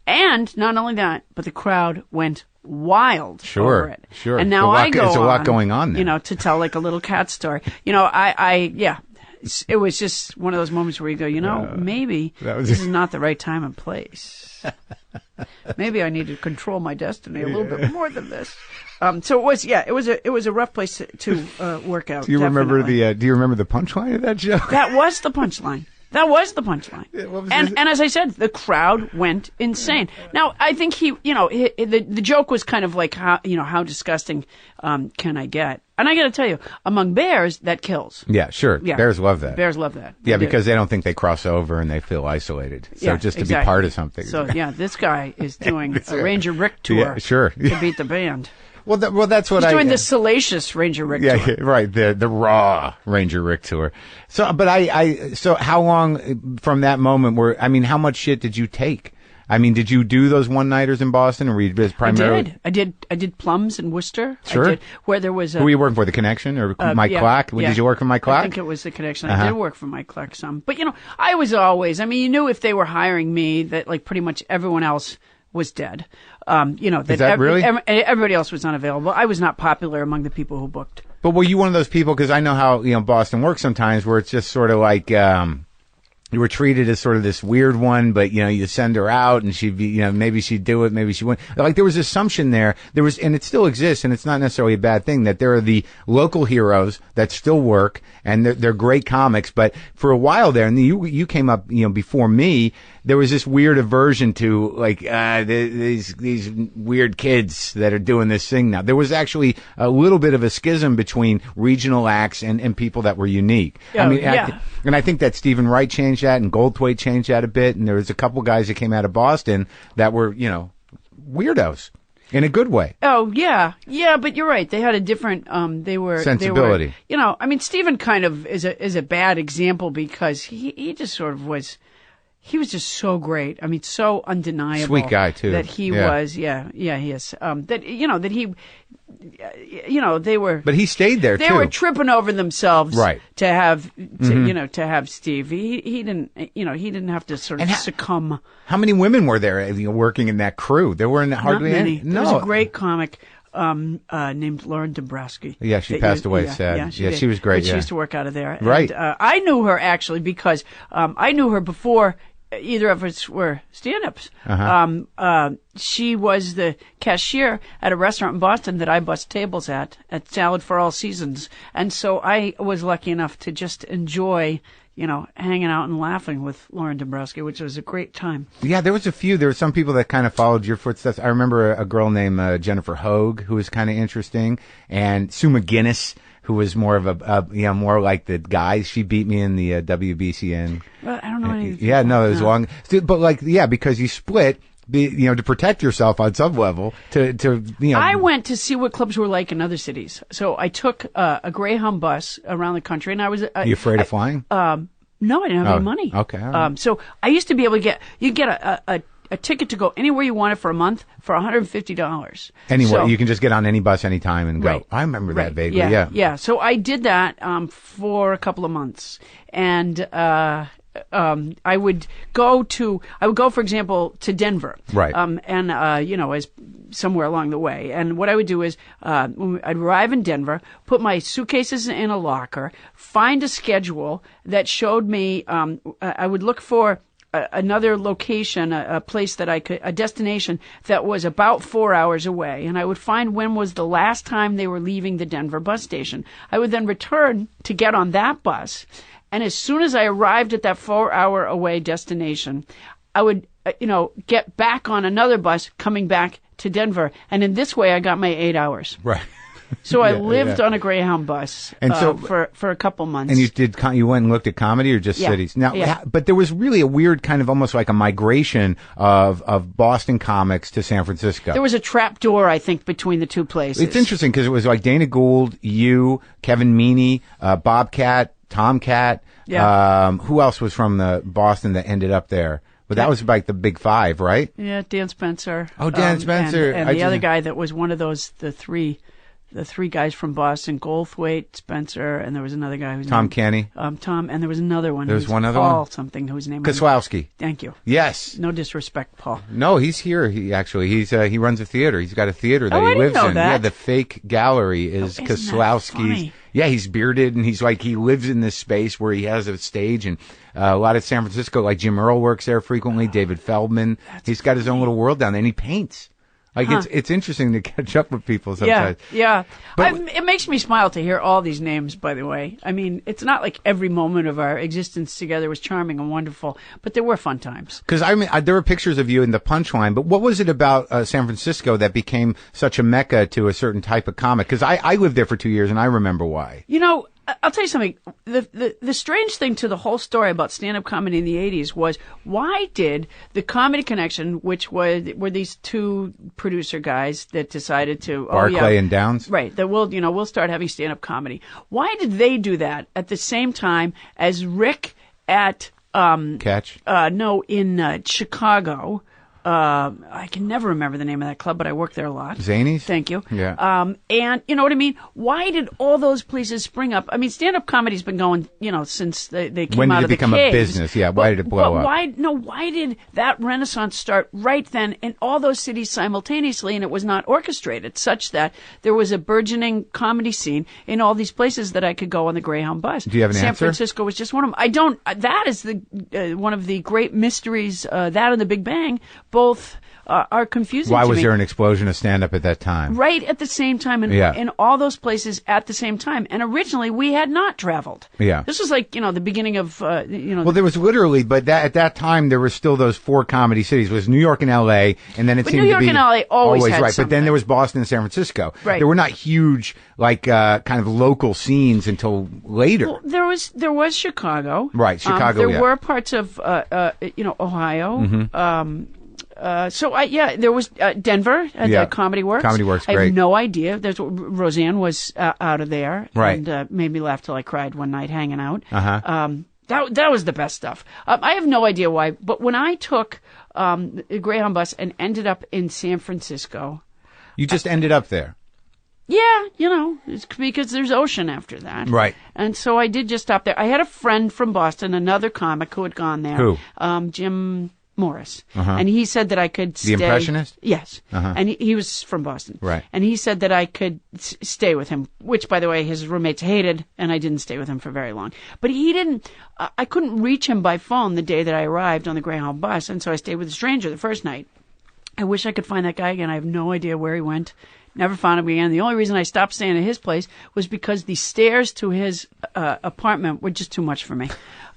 And not only that, but the crowd went wild over it. Sure. And now there's a lot going on there. to tell like a little cat story. It was just one of those moments where you go, maybe this is not the right time and place. Maybe I need to control my destiny a little bit more than this. So it was a rough place to work out. Do you remember the punchline of that joke? That was the punchline. That was the punchline. And as I said, the crowd went insane. Now, I think the joke was kind of like, how disgusting can I get? And I got to tell you, among bears, that kills. Yeah, sure. Yeah. Bears love that. Bears love that. Yeah, because they don't think they cross over and they feel isolated. So just to be part of something. So, this guy is doing a Ranger Rick tour. Yeah, sure. To beat the band. Well, that's what He's doing the salacious Ranger Rick tour. Yeah, right. The raw Ranger Rick tour. So, but so how long from that moment how much shit did you take? Did you do those one-nighters in Boston, or were you just primarily? I did Plums in Worcester. Sure. I did, where there was Who were you working for, The Connection or Mike Clark? Did you work for Mike Clark? I think it was The Connection. I did work for Mike Clark some. But, I was always, you knew if they were hiring me that, like, pretty much everyone else was dead. That really? Everybody else was unavailable. I was not popular among the people who booked. But were you one of those people, because I know how, Boston works sometimes, where it's just sort of like, you were treated as sort of this weird one, but you send her out and she'd be, maybe she'd do it, maybe she wouldn't. Like there was assumption there. And it still exists, and it's not necessarily a bad thing that there are the local heroes that still work, and they're great comics. But for a while there, and you came up, before me, there was this weird aversion to like these weird kids that are doing this thing now. There was actually a little bit of a schism between regional acts and people that were unique. And I think that Stephen Wright changed that, and Goldthwait changed that a bit. And there was a couple guys that came out of Boston that were, weirdos in a good way. Oh yeah, but you're right. They had a different. Sensibility. Stephen kind of is a bad example because he just sort of was. He was just so great. I mean, so undeniable. Sweet guy too. That he was. Yeah, he is. They were. But he stayed there too. They were tripping over themselves. Right. To have, to have Steve. He didn't. He didn't have to sort of succumb. How many women were there working in that crew? There weren't hardly any. No. There was a great comic. Named Lauren Dombrowski. Yeah, she passed away. Sad. Yeah, she was great. She used to work out of there. Right. And, I knew her actually because I knew her before either of us were stand-ups. She was the cashier at a restaurant in Boston that I bussed tables at Salad for All Seasons, and so I was lucky enough to just enjoy. Hanging out and laughing with Lauren Dombrowski, which was a great time. Yeah, there were some people that kind of followed your footsteps. I remember a girl named Jennifer Hogue, who was kind of interesting, and Sue McGinnis, who was more of more like the guys. She beat me in the WBCN. Well, I don't know anything. Yeah, no, it was long. But because you split. To protect yourself on some level. I went to see what clubs were like in other cities. So I took a Greyhound bus around the country, and I was. You afraid of flying? No, I didn't have any money. Okay. Right. So I used to be able to get a ticket to go anywhere you wanted for a month for $150. Anywhere. So, you can just get on any bus anytime and go. Right. I remember that vaguely. Yeah. So I did that for a couple of months, and I would go, for example, to Denver. Right. As somewhere along the way. And what I would do is, I'd arrive in Denver, put my suitcases in a locker, find a schedule that showed me, I would look for another location, a place that a destination that was about 4 hours away. And I would find when was the last time they were leaving the Denver bus station. I would then return to get on that bus. And as soon as I arrived at that 4 hour away destination, I would, get back on another bus coming back to Denver. And in this way, I got my 8 hours. Right. So I lived on a Greyhound bus for a couple months. And you went and looked at comedy or just cities? Now, but there was really a weird kind of almost like a migration of Boston comics to San Francisco. There was a trap door, I think, between the two places. It's interesting because it was like Dana Gould, you, Kevin Meaney, Bobcat, Tomcat. Yeah. Who else was from the Boston that ended up there? But that was like the big five, right? Yeah, Dan Spencer. Oh, Dan Spencer. And the other guy that was one of those, the three guys from Boston, Goldthwait, Spencer, and there was another guy whose Tom name, Kenny. Tom, and there was another one. There was one other Paul one? something whose name Koslowski. Thank you. Yes. No disrespect, Paul. No, he's here. He runs a theater. He's got a theater that he lives know in. That. Yeah, the Fake Gallery is Koslowski's. Yeah, he's bearded and he lives in this space where he has a stage, and a lot of San Francisco, like Jim Earl works there frequently, David Feldman. He's got his own little world down there, and he paints. It's interesting to catch up with people sometimes. Yeah. But it makes me smile to hear all these names, by the way. I mean, it's not like every moment of our existence together was charming and wonderful, but there were fun times. Because, there were pictures of you in the Punchline, but what was it about San Francisco that became such a mecca to a certain type of comic? Because I lived there for 2 years, and I remember why. I'll tell you something. The strange thing to the whole story about stand-up comedy in the 80s was, why did the Comedy Connection, which were these two producer guys that decided to Barclay and Downs, right? That we'll start having stand-up comedy. Why did they do that at the same time as Rick at Catch? No, in Chicago. I can never remember the name of that club, but I worked there a lot. Zanies? Thank you. Yeah. And you know what I mean? Why did all those places spring up? I mean, stand-up comedy's been going, since they came When did out it of the become a caves. business? Yeah, why did it blow up? Why did that renaissance start right then in all those cities simultaneously, and it was not orchestrated, such that there was a burgeoning comedy scene in all these places that I could go on the Greyhound bus? Do you have an San answer? Francisco was just one of them. I don't. That is the one of the great mysteries. That and the Big Bang both are confusing. Why to was me. there an explosion of stand-up at that time? Right at the same time, in all those places at the same time. And originally, we had not traveled. Yeah. This was like, the beginning of, Well, there was literally, but at that time, there were still those 4 comedy cities. It was New York and L.A., and then it But seemed New to York be and LA always had right. But something. then there was Boston and San Francisco. Right. There were not huge, kind of local scenes until later. Well, there was Chicago. Right, Chicago, There yeah. were parts of, Ohio. Mm-hmm. There was Denver at Yeah. the Comedy Works. Comedy Works, I great. have no idea. Roseanne was out of there, Right. and made me laugh till I cried one night hanging out. Uh-huh. That was the best stuff. I have no idea why, but when I took the Greyhound bus and ended up in San Francisco, You just ended up there. yeah, it's because there's ocean after that. Right. And so I did just stop there. I had a friend from Boston, another comic who had gone there. Who? Jim Morris. Uh-huh. And he said that I could stay. The Impressionist? Yes. Uh-huh. And he was from Boston. Right. And he said that I could stay with him, which, by the way, his roommates hated, and I didn't stay with him for very long. But he didn't, I couldn't reach him by phone the day that I arrived on the Greyhound bus, and so I stayed with a stranger the first night. I wish I could find that guy again. I have no idea where he went. Never found him again. The only reason I stopped staying at his place was because the stairs to his apartment were just too much for me.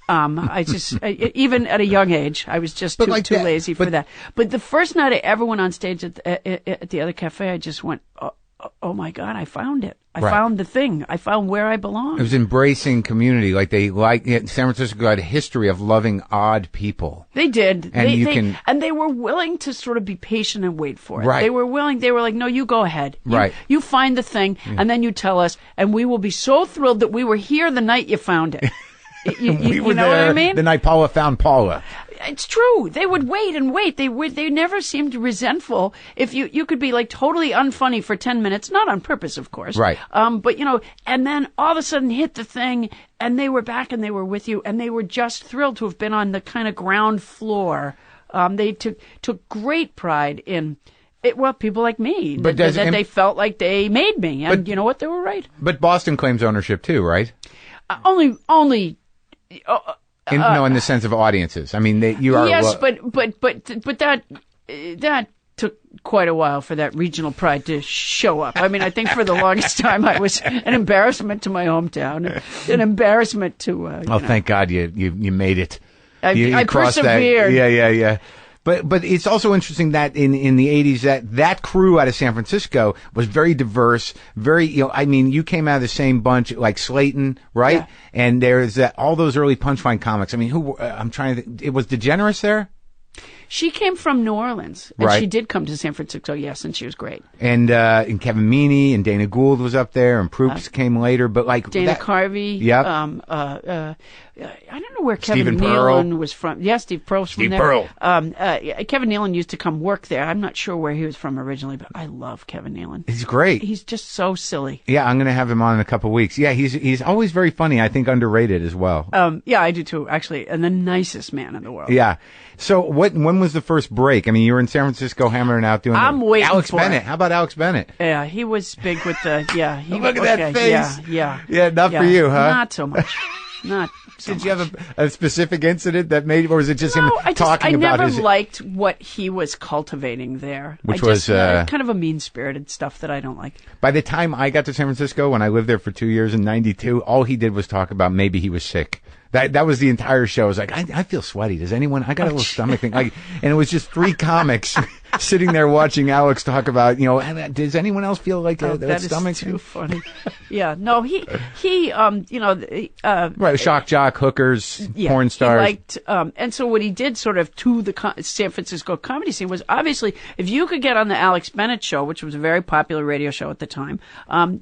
Even at a young age, I was just too lazy for that. But the first night I ever went on stage at the other cafe, I just went, oh my God, I found it. I found the thing. I found where I belong. It was embracing community. San Francisco had a history of loving odd people. They did. And and they were willing to sort of be patient and wait for it. Right. They were willing. They were like, no, you go ahead. Right. You find the thing, and then you tell us, and we will be so thrilled that we were here the night you found it. We were you know there what I mean? the night Paula found Paula. It's true. They would wait and wait. They never seemed resentful. If you could be like totally unfunny for 10 minutes, not on purpose, of course. Right. But and then all of a sudden hit the thing, and they were back and they were with you, and they were just thrilled to have been on the kind of ground floor. They took great pride in it. Well, people like me, But that they felt like they made me, and you know what? They were right. But Boston claims ownership too, right? Only. In the sense of audiences. I mean, you are. Yes, but that took quite a while for that regional pride to show up. I mean, I think for the longest time I was an embarrassment to my hometown, an embarrassment to. Thank God you made it. I crossed that. persevered. Yeah. But it's also interesting that in the 80s that crew out of San Francisco was very diverse, very, you came out of the same bunch like Slayton, right? Yeah. And there's all those early punchline comics. I mean, it was DeGeneres there? She came from New Orleans, and Right. she did come to San Francisco, yes, and she was great. And Kevin Meaney and Dana Gould was up there, and Proops came later, but like Dana Carvey. Yep. I don't know where Kevin Stephen Pearl. Nealon was from. Yeah, Steve Pearl's from Steve there. Pearl. Kevin Nealon used to come work there. I'm not sure where he was from originally, but I love Kevin Nealon. He's great. He's just so silly. Yeah, I'm going to have him on in a couple of weeks. Yeah, he's always very funny. I think underrated as well. Yeah, I do too, actually, and the nicest man in the world. Yeah. So when was the first break? I mean, you were in San Francisco hammering out doing I'm waiting Alex for Bennett. it. How about Alex Bennett? Yeah, he was big with the, yeah. Look at that face. Yeah. Yeah, not for you, huh? Not so much. Not so Did much. you have a specific incident that made, or was it just him talking I about never his... liked what he was cultivating there. Which was kind of a mean-spirited stuff that I don't like. By the time I got to San Francisco, when I lived there for 2 years in '92, all he did was talk about maybe he was sick. That was the entire show. I was like, I feel sweaty. Does anyone? I got a little stomach thing. And it was just 3 comics sitting there watching Alex talk about, does anyone else feel like that stomach? That is too funny. Yeah, no, he, right, shock jock, hookers, porn stars. He liked, and so what he did sort of to the San Francisco comedy scene was obviously if you could get on the Alex Bennett show, which was a very popular radio show at the time,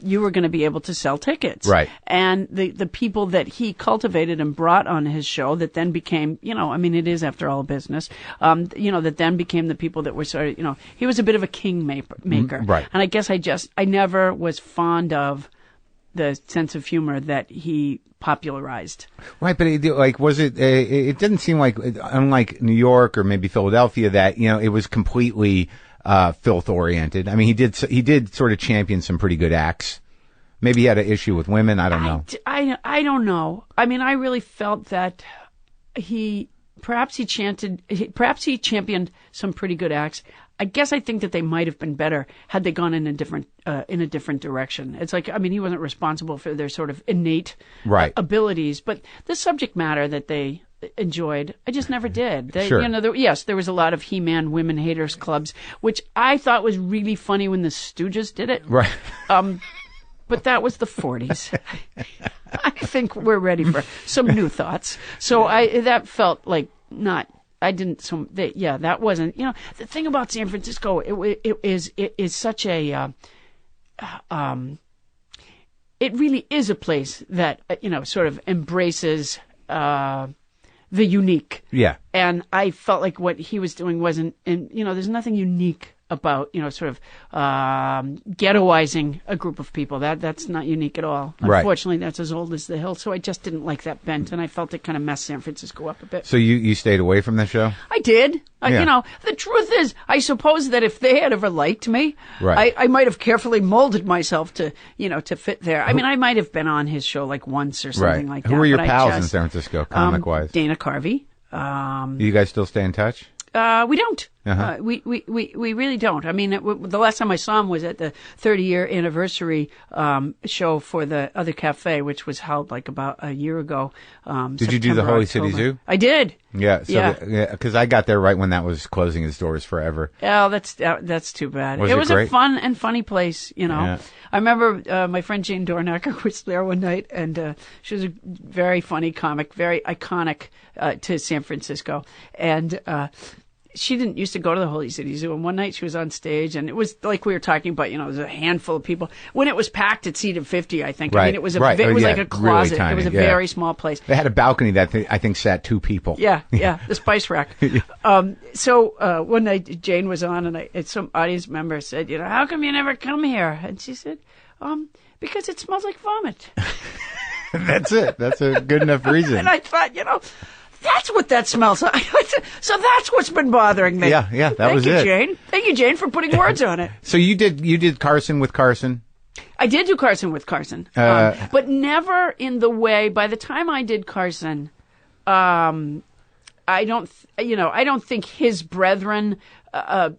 you were going to be able to sell tickets. Right. And the people that he cultivated and brought on his show that then became, it is after all a business, that then became the people that were sort of, he was a bit of a king maker. Right. And I guess I never was fond of the sense of humor that he popularized. Right, but it didn't seem like, unlike New York or maybe Philadelphia, that, it was completely filth oriented. I mean, he did sort of champion some pretty good acts. Maybe he had an issue with women. I don't know. I don't know. I mean, I really felt that perhaps he championed some pretty good acts. I guess I think that they might have been better had they gone in a different direction. It's like, I mean, he wasn't responsible for their sort of innate abilities, but the subject matter that they enjoyed, I just never did. Sure. There was a lot of He-Man women haters clubs, which I thought was really funny when the Stooges did it. Right. But that was the 40s. I think we're ready for some new thoughts. So that felt like not. I didn't. That wasn't. The thing about San Francisco, it is such a. It really is a place that sort of embraces the unique. Yeah. And I felt like what he was doing wasn't. And there's nothing unique about sort of ghettoizing a group of people. That's not unique at all. Right. Unfortunately, that's as old as the hill. So I just didn't like that bent, and I felt it kind of messed San Francisco up a bit. So you stayed away from the show? I did. Yeah. The truth is, I suppose that if they had ever liked me, right. I might have carefully molded myself to fit there. I mean, I might have been on his show like once or something like that. Who were your pals in San Francisco, comic-wise? Dana Carvey. Do you guys still stay in touch? We don't. Uh-huh. We really don't. I mean, the last time I saw him was at the 30-year anniversary show for the other cafe, which was held like about a year ago. Did you do the Holy City Zoo? I did. Yeah. Because I got there right when that was closing its doors forever. Oh, that's too bad. It was great? A fun and funny place, Yeah. I remember my friend Jane Dornacker was there one night, and she was a very funny comic, very iconic to San Francisco, and she didn't used to go to the Holy City Zoo, and one night she was on stage, and it was like we were talking about, it was a handful of people. When it was packed, it seated 50, I think. Right. I mean, it was like a closet. Really tiny, it was a very small place. They had a balcony that I think sat 2 people. Yeah, the spice rack. So one night Jane was on, and some audience member said, how come you never come here? And she said, because it smells like vomit. That's it. That's a good enough reason. And I thought, that's what that smells like. So that's what's been bothering me. Yeah, that was it. Thank you, Jane. Thank you, Jane, for putting words on it. So you did Carson with Carson? I did do Carson with Carson, but never in the way. By the time I did Carson, I don't think his brethren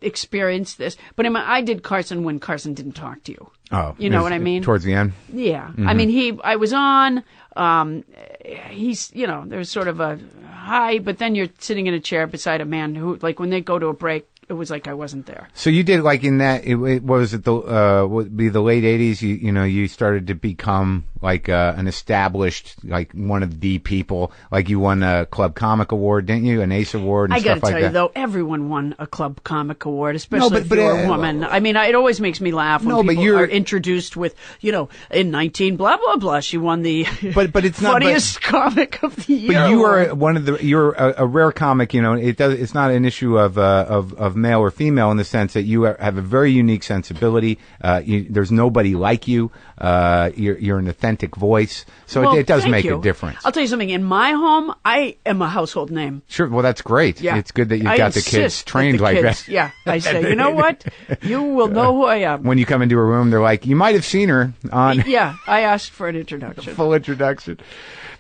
experienced this. But I did Carson when Carson didn't talk to you. Oh, you know what I mean? Towards the end. Yeah, Mm-hmm. I mean I was on. He's there's sort of a hi, but then you're sitting in a chair beside a man who, like, when they go to a break, it was like I wasn't there. So you did, like, in that, was it would be the late 80s, you started to become like an established, like one of the people, like you won a Club Comic Award, didn't you? An Ace Award and stuff like that. I gotta tell you though, everyone won a Club Comic Award, especially if you're a woman. I mean, it always makes me laugh when people are introduced with, in 19 blah blah blah, she won the but it's not funniest comic of the year. But you are you're a rare comic, it's not an issue of male or female in the sense that you have a very unique sensibility. There's nobody like you. You're an authentic voice, so it does make a difference. I'll tell you something. In my home, I am a household name. Sure. Well, that's great. Yeah. It's good that you've got the kids trained like that. Yeah. I say, you know what? You will know who I am. When you come into a room, they're like, you might have seen her on. Yeah. I asked for an introduction. Full introduction.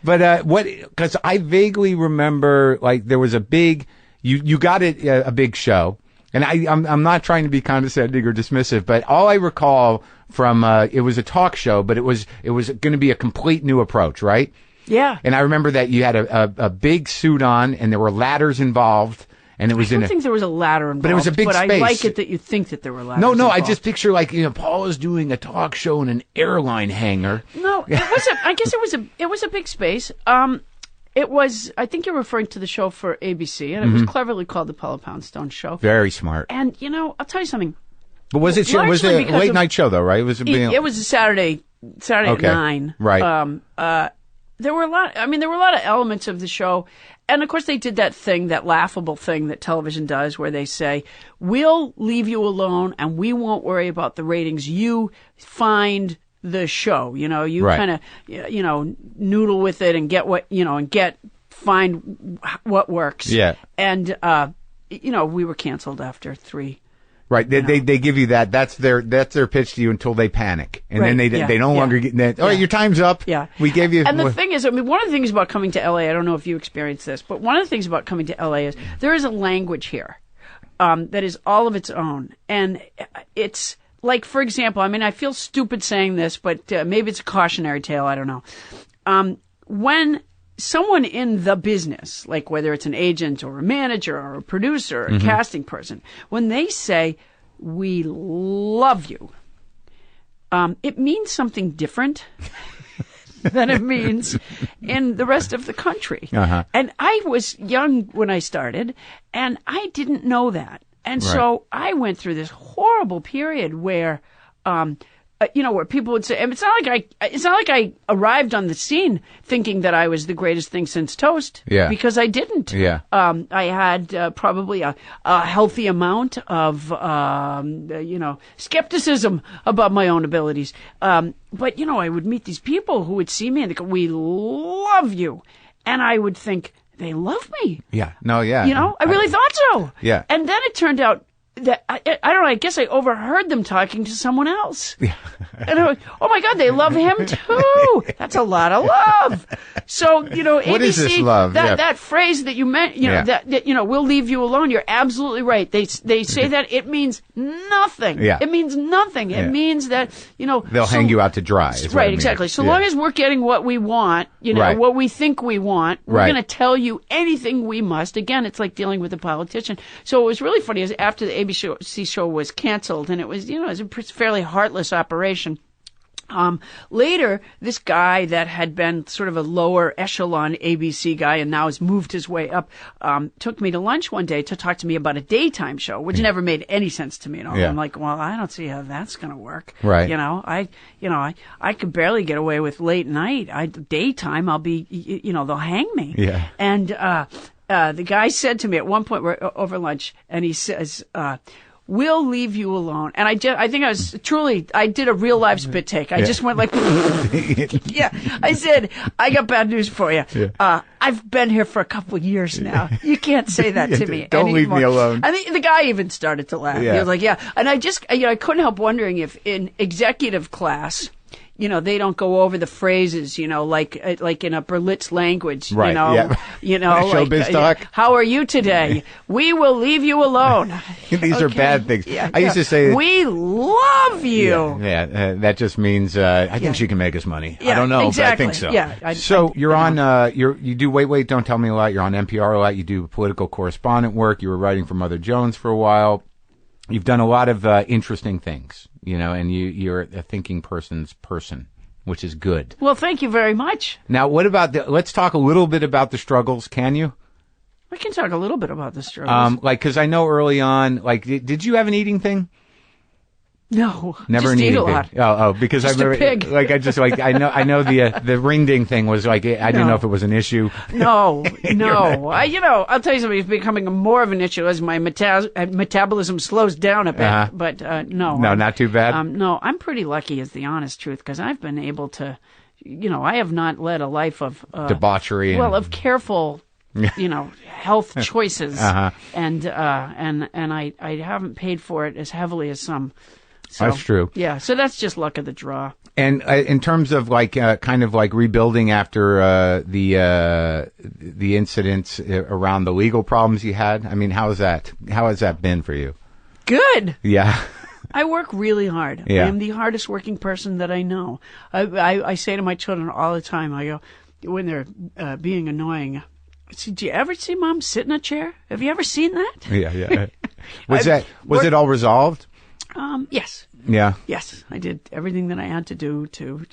But because I vaguely remember, like, there was a big, you got a big show. And I'm not trying to be condescending or dismissive, but all I recall from it was a talk show, but it was going to be a complete new approach, right? Yeah. And I remember that you had a big suit on, and there were ladders involved, and it was I don't think there was a ladder involved. But it was a big space. I like it that you think that there were ladders No, involved. I just picture Paula's doing a talk show in an airline hangar. No, it wasn't. I guess it was a big space. It was. I think you're referring to the show for ABC, and it was cleverly called the Paula Poundstone Show. Very smart. And I'll tell you something. But was it a late night show though? Right? It was a Saturday at 9. Right. There were a lot. I mean, there were a lot of elements of the show, and of course, they did that laughable thing that television does, where they say, "We'll leave you alone, and we won't worry about the ratings. You find the show. You kind of, noodle with it and get what find what works." Yeah. And we were canceled after 3. Right, they give you that. That's their pitch to you until they panic, and then they no longer get that. All right, your time's up. Yeah, we gave you. And the thing is, one of the things about coming to LA, I don't know if you experienced this, but one of the things about coming to LA is there is a language here that is all of its own, and it's like, for example, I feel stupid saying this, but maybe it's a cautionary tale. I don't know. When someone in the business, like whether it's an agent or a manager or a producer or a casting person, when they say, "We love you," it means something different than it means in the rest of the country. And I was young when I started, and I didn't know that. And so I went through this horrible period where, where people would say, and it's not like I arrived on the scene thinking that I was the greatest thing since toast. Yeah. Because I didn't. Yeah. I had probably a healthy amount of, skepticism about my own abilities. But I would meet these people who would see me and they go, "We love you," and I would think, they love me. Yeah. No. Yeah. I really thought so. Yeah. And then it turned out that I don't know. I guess I overheard them talking to someone else. Yeah. And I went, "Oh my God, they love him too. That's a lot of love." So ABC, what is this love? That phrase that you meant, that "we'll leave you alone." You're absolutely right. They say that it means nothing. Yeah. It means nothing. It means that they'll hang you out to dry. Right. Exactly. So long as we're getting what we want, what we think we want, we're going to tell you anything we must. Again, it's like dealing with a politician. So what was really funny is after the ABC show was canceled, and it was, it was a fairly heartless operation. Later, this guy that had been sort of a lower echelon ABC guy and now has moved his way up, took me to lunch one day to talk to me about a daytime show, which never made any sense to me at all. Yeah. I'm like, well, I don't see how that's going to work. Right. I could barely get away with late night. Daytime, I'll be, they'll hang me. Yeah. And, the guy said to me at one point over lunch, and he says, "We'll leave you alone." And I think I did a real live spit take. I just went like, yeah. I said, "I got bad news for you. Yeah. I've been here for a couple of years now. You can't say that to me Don't anymore." leave me alone. And the guy even started to laugh. Yeah. He was like, "Yeah." And I just, I couldn't help wondering if in executive class, they don't go over the phrases, like in a Berlitz language, right. Showbiz talk. "How are you today? We will leave you alone." These are bad things. Yeah, I used to say, "We love you." Yeah, that just means I think she can make us money. Yeah, I don't know, exactly. but I think so. Yeah. So you're on. You do Wait, Don't Tell Me a lot. You're on NPR a lot. You do political correspondent work. You were writing for Mother Jones for a while. You've done a lot of interesting things, and you're a thinking person's person, which is good. Well, thank you very much. Now, what about let's talk a little bit about the struggles, can you? I can talk a little bit about the struggles. Because I know early on, did you have an eating thing? No, never just an eat eating a lot. thing. Oh, because just I remember, a pig. I know the ring ding thing was I didn't know if it was an issue. No. I'll tell you something. It's becoming more of an issue as my metabolism slows down a bit. But no. No, not too bad. No, I'm pretty lucky, is the honest truth, because I've been able to, I have not led a life of debauchery. Of careful. Health choices, and I haven't paid for it as heavily as some. So, that's true. Yeah, so that's just luck of the draw. And in terms of kind of rebuilding after the incidents around the legal problems you had, how has that been for you? Good. Yeah. I work really hard. Yeah. I am the hardest working person that I know. I say to my children all the time, I go, when they're being annoying, See, do you ever see Mom sit in a chair? Have you ever seen that? Yeah. Was it all resolved? Yes. Yeah. Yes, I did everything that I had to do to,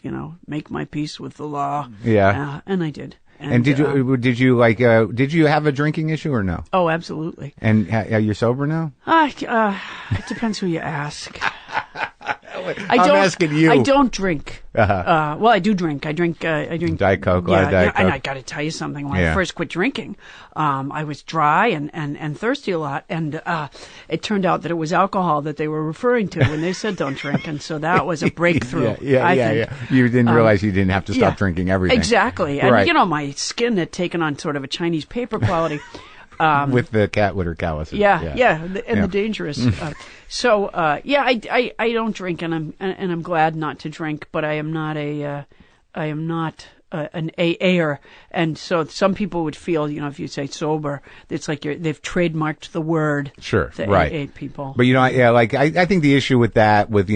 make my peace with the law. Yeah. And I did. And did you have a drinking issue or no? Oh, absolutely. And are you sober now? It depends who you ask. I'm asking you. I don't drink. Well, I do drink. I drink Diet Coke. Diet Coke. And I got to tell you something. When I first quit drinking, I was dry and thirsty a lot, and it turned out that it was alcohol that they were referring to when they said don't drink, and so that was a breakthrough. Yeah. You didn't realize you didn't have to stop drinking everything. Exactly, right. And my skin had taken on sort of a Chinese paper quality. With the cat litter calluses. The dangerous. I don't drink, and I'm glad not to drink, but I am not an AA'er, and so some people would feel, if you say sober, it's like they've trademarked the word. Sure, the right. AA people. But I think the issue with that, with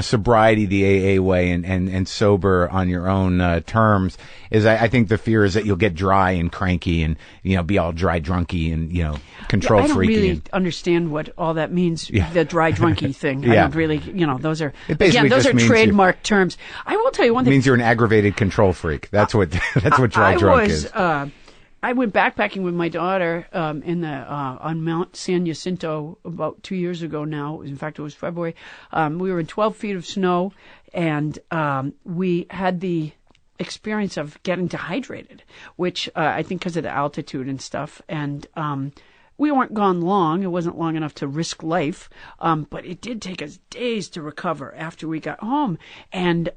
sobriety the AA way and sober on your own terms, is I think the fear is that you'll get dry and cranky and be all dry drunky and control freaky. I don't really understand what all that means. Yeah. The dry drunky thing. Yeah. I don't really. Those are those are trademark terms. I will tell you one thing. It means you're an aggravated control freak. That's what dry drunk is. I went backpacking with my daughter on Mount San Jacinto about 2 years ago now. In fact, it was February. We were in 12 feet of snow, and we had the experience of getting dehydrated, which I think because of the altitude and stuff. And we weren't gone long. It wasn't long enough to risk life, but it did take us days to recover after we got home. And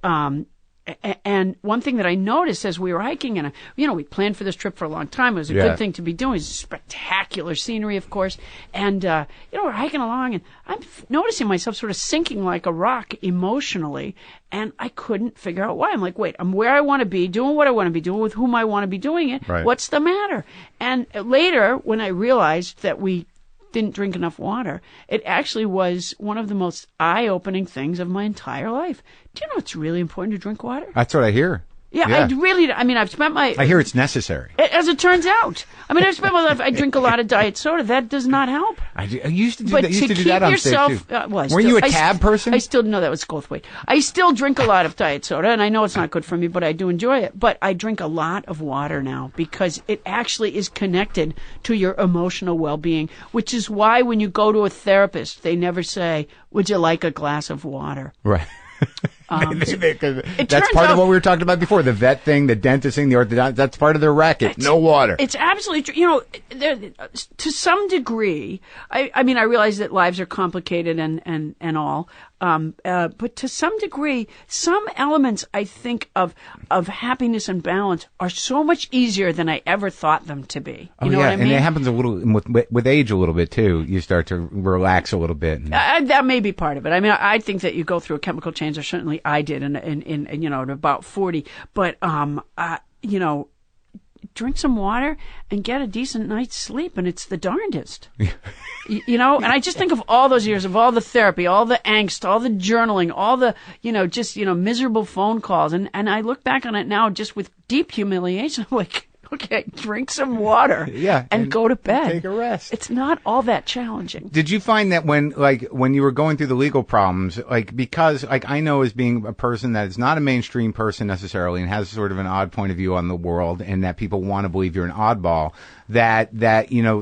one thing that I noticed as we were hiking, and we planned for this trip for a long time. It was a good thing to be doing. It's spectacular scenery, of course. And we're hiking along, and I'm noticing myself sort of sinking like a rock emotionally, and I couldn't figure out why. I'm like, wait, I'm where I want to be, doing what I want to be doing, with whom I want to be doing it. Right. What's the matter? And later, when I realized that we didn't drink enough water, it actually was one of the most eye-opening things of my entire life. Do you know it's really important to drink water? That's what I hear. Yeah. I've spent my... I hear it's necessary. As it turns out. I've spent my life... I drink a lot of diet soda. That does not help. I used to do but that. to keep that on yourself, stage, too. Were you a tab person? I still know that was Goldthwait. I still drink a lot of diet soda, and I know it's not good for me, but I do enjoy it. But I drink a lot of water now because it actually is connected to your emotional well-being, which is why when you go to a therapist, they never say, "Would you like a glass of water?" Right. That's part out, of what we were talking about before. The vet thing, the dentist thing, the orthodontist, that's part of their racket. No water. It's absolutely true. To some degree, I realize that lives are complicated and all. But to some degree, some elements, I think, of happiness and balance are so much easier than I ever thought them to be. You know what I mean? And it happens a little with age a little bit too. You start to relax a little bit. That may be part of it. I think that you go through a chemical change, or certainly I did in at about 40. But drink some water and get a decent night's sleep, and it's the darndest. And I just think of all those years of all the therapy, all the angst, all the journaling, all the, miserable phone calls. And I look back on it now just with deep humiliation. I'm like, okay, drink some water and go to bed. Take a rest. It's not all that challenging. Did you find that when you were going through the legal problems, because I know as being a person that is not a mainstream person necessarily and has sort of an odd point of view on the world, and that people want to believe you're an oddball, that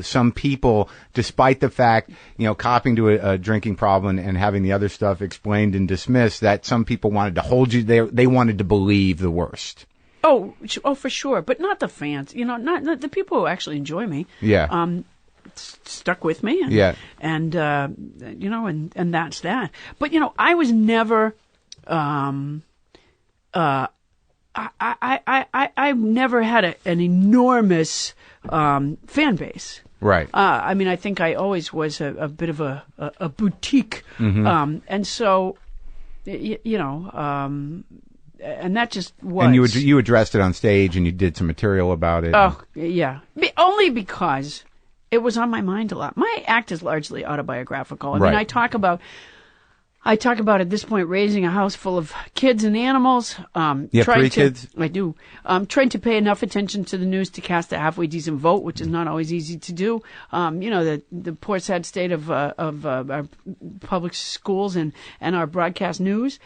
some people, despite the fact, copying to a drinking problem and having the other stuff explained and dismissed, that some people wanted to hold you there. They wanted to believe the worst. Oh, for sure, but not the fans. Not the people who actually enjoy me. Yeah. Stuck with me. And, and that's that. But I was never. I've never had an enormous fan base. Right. I think I always was a bit of a boutique, and so and that just was. And you addressed it on stage, and you did some material about it. Oh, yeah. Only because it was on my mind a lot. My act is largely autobiographical. I mean, I talk about I talk about at this point raising a house full of kids and animals. You have 3 kids? I do. Trying to pay enough attention to the news to cast a halfway decent vote, which is not always easy to do. The poor, sad state of our public schools and our broadcast news.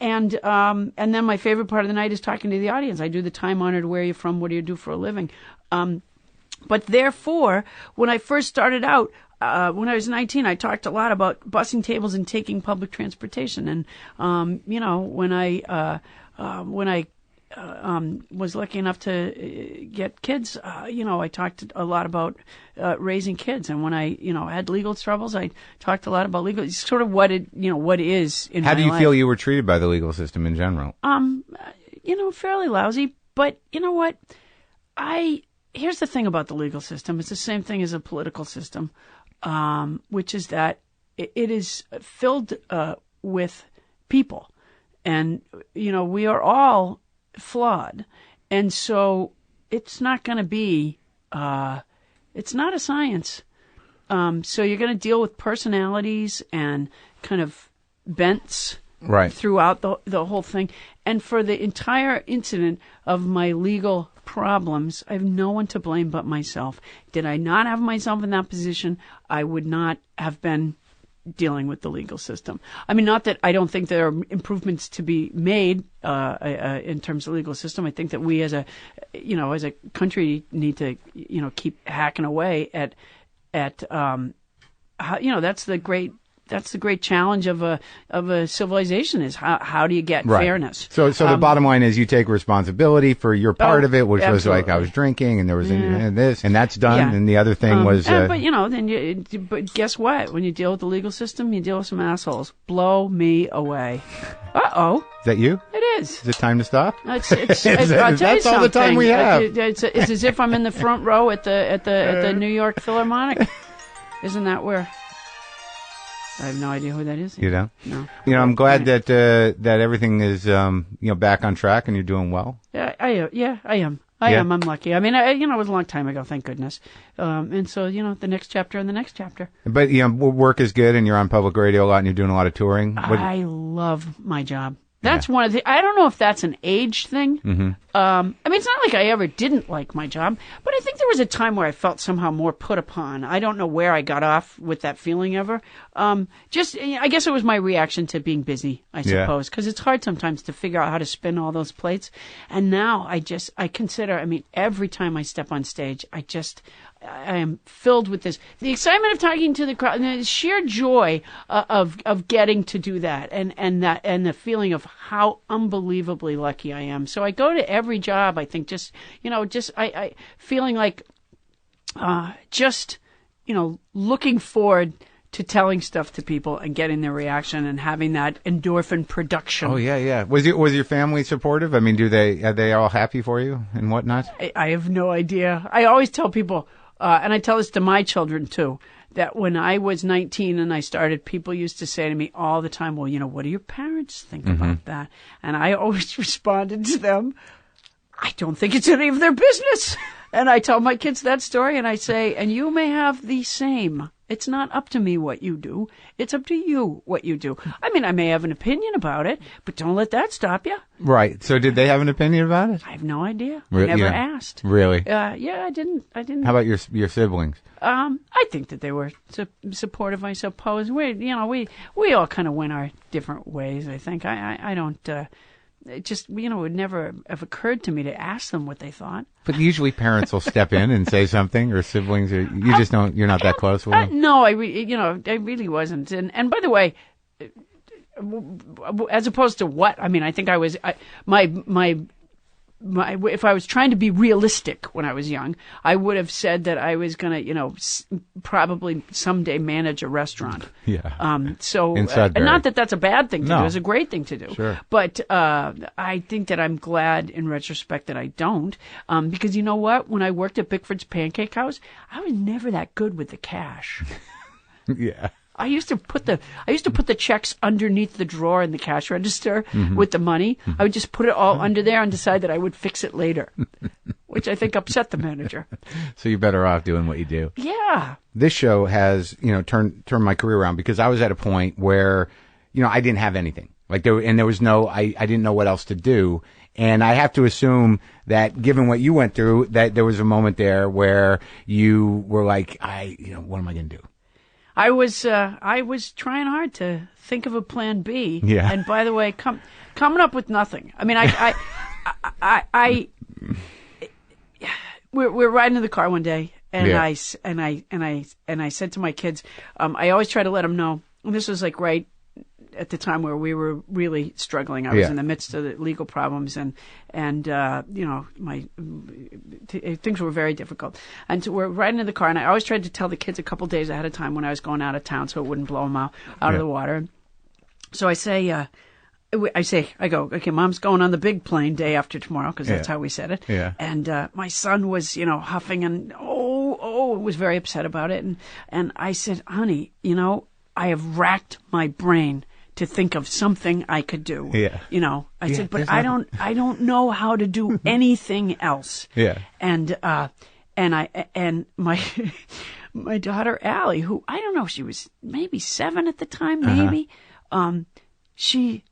And then my favorite part of the night is talking to the audience. I do the time-honored, where are you from, what do you do for a living? But therefore, when I first started out, when I was 19, I talked a lot about bussing tables and taking public transportation. And, when I was lucky enough to get kids, I talked a lot about raising kids. And when I, had legal troubles, I talked a lot about legal. It's sort of what is in my life. How do you feel you were treated by the legal system in general? Fairly lousy. But you know what? Here's the thing about the legal system. It's the same thing as a political system. Which is that it is filled with people. And, we are all flawed. And so it's not going to be, it's not a science. So you're going to deal with personalities and kind of bents throughout the whole thing. And for the entire incident of my legal problems, I have no one to blame but myself. Did I not have myself in that position, I would not have been dealing with the legal system. I mean, not that I don't think there are improvements to be made in terms of the legal system. I think that we as a country need to, keep hacking away at how, that's the great challenge of a civilization is how do you get fairness? So the bottom line is you take responsibility for your part of it, which absolutely. was like I was drinking and there was this and that's done, and the other thing was. But guess what? When you deal with the legal system, you deal with some assholes. Blow me away. Uh-oh. Is that you? It is. Is it time to stop? I'll tell you that's all the time we have. It's as if I'm in the front row at the New York Philharmonic. Isn't that where? I have no idea who that is. You don't? No. I'm glad that everything is back on track and you're doing well. Yeah, I am. I am. I'm lucky. I mean, it was a long time ago, thank goodness. And so, the next chapter and the next chapter. But work is good, and you're on public radio a lot, and you're doing a lot of touring. I love my job. That's one of the. I don't know if that's an age thing. Mm-hmm. I mean, it's not like I ever didn't like my job, but I think there was a time where I felt somehow more put upon. I don't know where I got off with that feeling ever. I guess it was my reaction to being busy, I suppose, because it's hard sometimes to figure out how to spin all those plates. And now I consider. I mean, every time I step on stage, I am filled with the excitement of talking to the crowd, and the sheer joy of getting to do that, and the feeling of how unbelievably lucky I am. So I go to every job, I think, I feeling like, looking forward to telling stuff to people and getting their reaction and having that endorphin production. Oh yeah. Was your family supportive? I mean, are they all happy for you and whatnot? I have no idea. I always tell people. And I tell this to my children, too, that when I was 19 and I started, people used to say to me all the time, well, what do your parents think about that? And I always responded to them, I don't think it's any of their business. And I tell my kids that story, and I say, and you may have the same. It's not up to me what you do. It's up to you what you do. I mean, I may have an opinion about it, but don't let that stop you. Right. So did they have an opinion about it? I have no idea. I never asked. Really? I didn't. How about your siblings? I think that they were supportive, I suppose. We all kind of went our different ways, I think. I don't... It just, it would never have occurred to me to ask them what they thought. But usually parents will step in and say something, or siblings, or you just don't, you're not that close with them? No, I really wasn't. And by the way, as opposed to what, I mean, I think I was, if I was trying to be realistic when I was young, I would have said that I was going to, probably someday manage a restaurant. Yeah. So, and not that that's a bad thing to do. It's a great thing to do. Sure. But I think that I'm glad in retrospect that I don't. Because you know what? When I worked at Bickford's Pancake House, I was never that good with the cash. Yeah. I used to put the checks underneath the drawer in the cash register with the money. I would just put it all under there and decide that I would fix it later, which I think upset the manager. So you're better off doing what you do. Yeah. This show has, turned my career around because I was at a point where, I didn't have anything. Like there was no, I didn't know what else to do. And I have to assume that given what you went through, that there was a moment there where you were like, what am I going to do? I was trying hard to think of a plan B. Yeah. And by the way, coming up with nothing. I mean, we're riding in the car one day, and I said to my kids, I always try to let them know, and this was like right at the time where we were really struggling. I was in the midst of the legal problems, and things were very difficult. And so we're riding in the car, and I always tried to tell the kids a couple days ahead of time when I was going out of town, so it wouldn't blow them out of the water. So I go, okay, Mom's going on the big plane day after tomorrow, because that's how we said it. Yeah. And my son was, huffing and was very upset about it. And I said, honey, I have racked my brain to think of something I could do. Yeah. I said, but I don't know how to do anything else. Yeah. And my my daughter Allie, who I don't know, she was maybe 7 at the time, maybe. She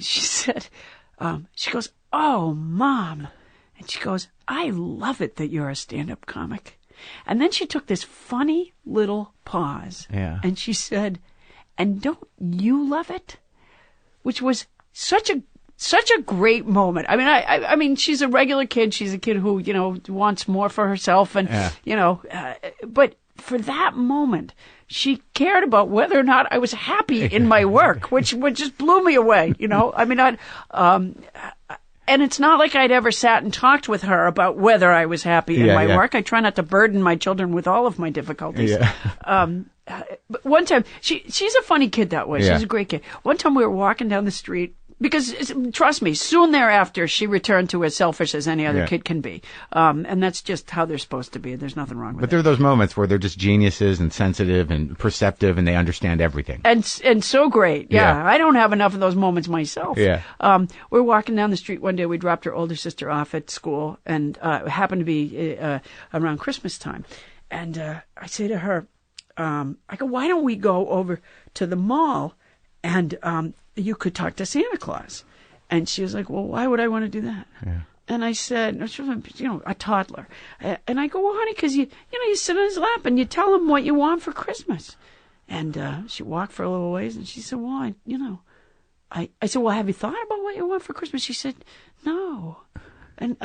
said, she goes, oh, Mom. And she goes, I love it that you're a stand-up comic. And then she took this funny little pause. Yeah. And she said, and don't you love it? Which was such a great moment. I mean, I mean, she's a regular kid. She's a kid who, wants more for herself. And, but for that moment, she cared about whether or not I was happy in my work, which just blew me away. I mean, and it's not like I'd ever sat and talked with her about whether I was happy in my work. I try not to burden my children with all of my difficulties. Yeah. But one time, she's a funny kid that way. She's a great kid. One time we were walking down the street, because trust me, soon thereafter, she returned to as selfish as any other kid can be. And that's just how they're supposed to be. There's nothing wrong with it. But there are those moments where they're just geniuses and sensitive and perceptive, and they understand everything. And so great. Yeah. I don't have enough of those moments myself. Yeah. We're walking down the street one day. We dropped her older sister off at school, and it happened to be around Christmas time. And I say to her, I go, why don't we go over to the mall and you could talk to Santa Claus? And she was like, well, why would I want to do that? Yeah. And I said, she was, a toddler. And I go, well, honey, because you sit on his lap and you tell him what you want for Christmas. And she walked for a little ways, and she said, well, I said, well, have you thought about what you want for Christmas? She said, no. And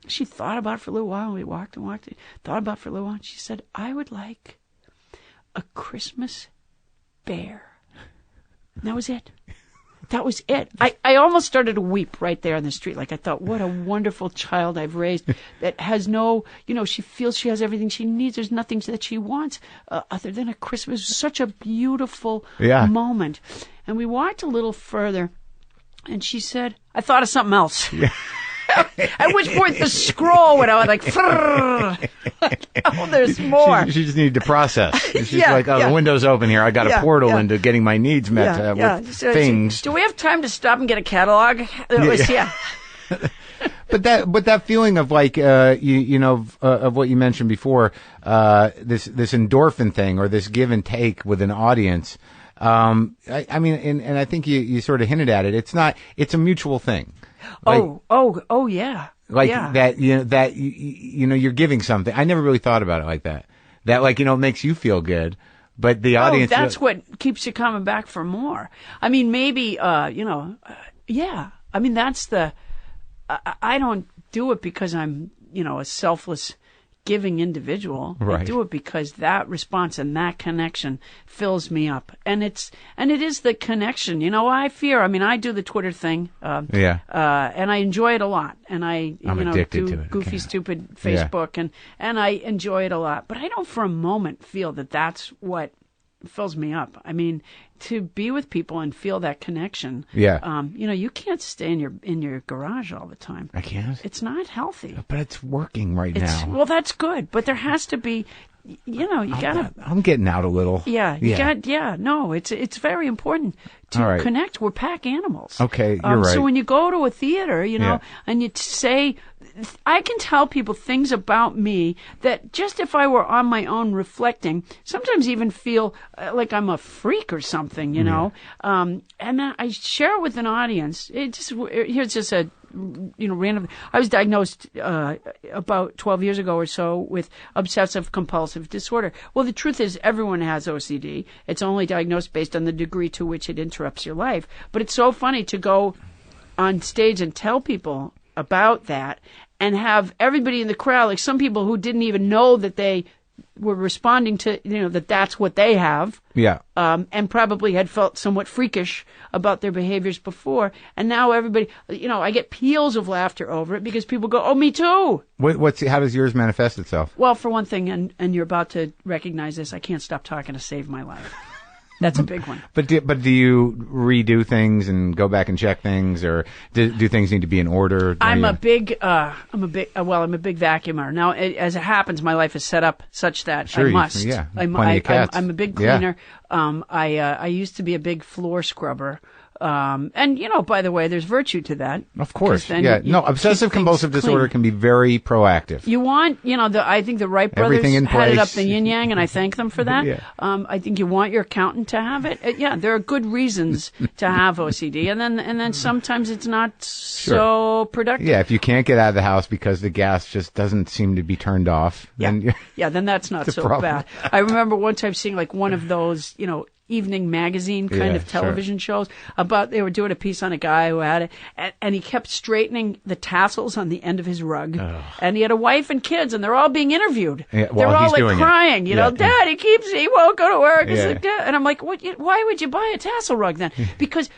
she thought about it for a little while, and we walked and walked, thought about it for a little while, and she said, I would like a Christmas bear. And that was it. That was it. I almost started to weep right there on the street. Like, I thought, what a wonderful child I've raised that has no, she feels she has everything she needs. There's nothing that she wants other than a Christmas. It was such a beautiful moment. And we walked a little further, and she said, I thought of something else. Yeah. At which point the scroll went out like, oh, there's more. She just needed to process. She's like, the window's open here. I got a portal into getting my needs met with things. Do we have time to stop and get a catalog? But that feeling of like, of what you mentioned before, this endorphin thing, or this give and take with an audience. I mean, and I think you sort of hinted at it. It's a mutual thing. Like, yeah. Like that, you're giving something. I never really thought about it like that. That, like, it makes you feel good, but the audience. That's what keeps you coming back for more. I mean, maybe, I mean, that's I don't do it because I'm, a selfless giving individual. Right. I do it because that response and that connection fills me up. And it is the connection. I do the Twitter thing. And I enjoy it a lot. And I'm addicted to do it. goofy, stupid Facebook and I enjoy it a lot. But I don't for a moment feel that that's what fills me up. I mean, to be with people and feel that connection. Yeah. You can't stay in your garage all the time. I can't. It's not healthy. But it's working right now. Well, that's good. But there has to be, you gotta. I'm getting out a little. Yeah. No, it's very important to connect. We're pack animals. Okay, you're right. So when you go to a theater, and you say I can tell people things about me that just if I were on my own reflecting, sometimes even feel like I'm a freak or something, you know. And then I share it with an audience. Here's just a random. I was diagnosed about 12 years ago or so with obsessive compulsive disorder. Well, the truth is everyone has OCD. It's only diagnosed based on the degree to which it interrupts your life. But it's so funny to go on stage and tell people about that and have everybody in the crowd, like some people who didn't even know that they were responding to, that that's what they have. Yeah. And probably had felt somewhat freakish about their behaviors before. And now everybody, I get peals of laughter over it because people go, oh, me too. How does yours manifest itself? Well, for one thing, and you're about to recognize this, I can't stop talking to save my life. That's a big one. But do you redo things and go back and check things, or do things need to be in order? I'm a big vacuumer. Now, as it happens, my life is set up such that I must. Plenty of cats. I'm a big cleaner. Yeah. I used to be a big floor scrubber. And by the way, there's virtue to that. Of course. Obsessive compulsive disorder can be very proactive. You want, I think the Wright brothers had it up the yin yang, and I thank them for that. Yeah. I think you want your accountant to have it. There are good reasons to have OCD, and then sometimes it's not so productive. Yeah, if you can't get out of the house because the gas just doesn't seem to be turned off, then that's not so bad. I remember one time seeing like one of those, evening magazine kind of television shows about, they were doing a piece on a guy who had it, and he kept straightening the tassels on the end of his rug. And he had a wife and kids, and they're all being interviewed. They're all like crying, Dad, he won't go to work. He's like, Dad. And I'm like, why would you buy a tassel rug then? Because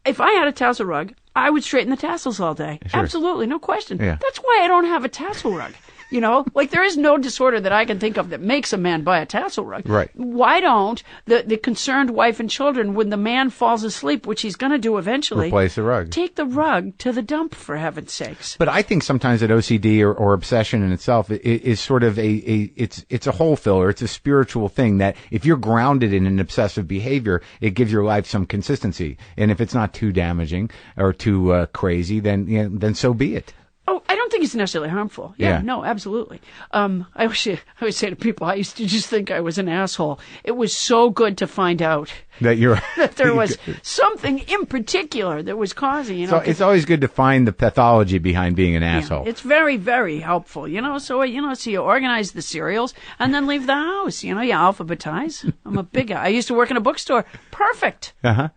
if I had a tassel rug, I would straighten the tassels all day. Sure. Absolutely, no question. That's why I don't have a tassel rug. There is no disorder that I can think of that makes a man buy a tassel rug. Right. Why don't the concerned wife and children, when the man falls asleep, which he's going to do eventually, replace the rug? Take the rug to the dump, for heaven's sakes. But I think sometimes that OCD or obsession in itself is sort of it's a hole filler. It's a spiritual thing that if you're grounded in an obsessive behavior, it gives your life some consistency. And if it's not too damaging or too crazy, then so be it. Oh, I don't think it's necessarily harmful. Yeah. No, absolutely. I always say to people, I used to just think I was an asshole. It was so good to find out that there was something in particular that was causing. So it's always good to find the pathology behind being an asshole. It's very, very helpful. So you organize the cereals and then leave the house. You alphabetize. I'm a big guy. I used to work in a bookstore. Perfect. Yeah.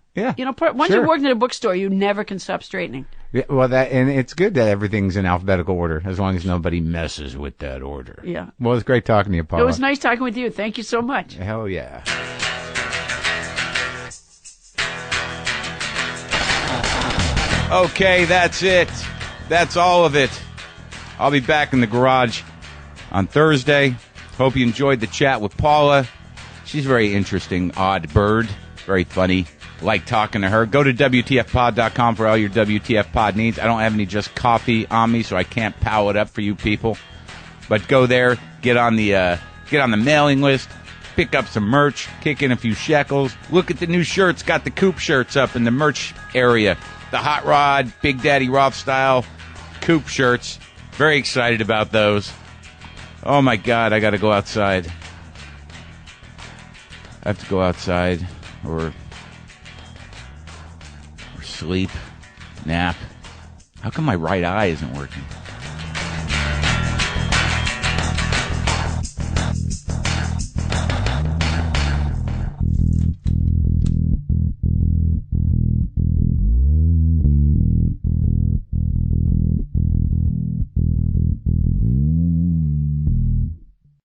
Once you work in a bookstore, you never can stop straightening. Yeah, well, and it's good that everything's in alphabetical order, as long as nobody messes with that order. Yeah. Well, it's great talking to you, Paula. It was nice talking with you. Thank you so much. Hell yeah. Okay, that's it. That's all of it. I'll be back in the garage on Thursday. Hope you enjoyed the chat with Paula. She's a very interesting, odd bird. Very funny. Like talking to her. Go to WTFpod.com for all your WTF pod needs. I don't have any just coffee on me, so I can't pow it up for you people. But go there, get on the mailing list, pick up some merch, kick in a few shekels. Look at the new shirts. Got the Coop shirts up in the merch area. The Hot Rod, Big Daddy Roth style Coop shirts. Very excited about those. Oh my God, I got to go outside. I have to go outside or sleep, nap. How come my right eye isn't working?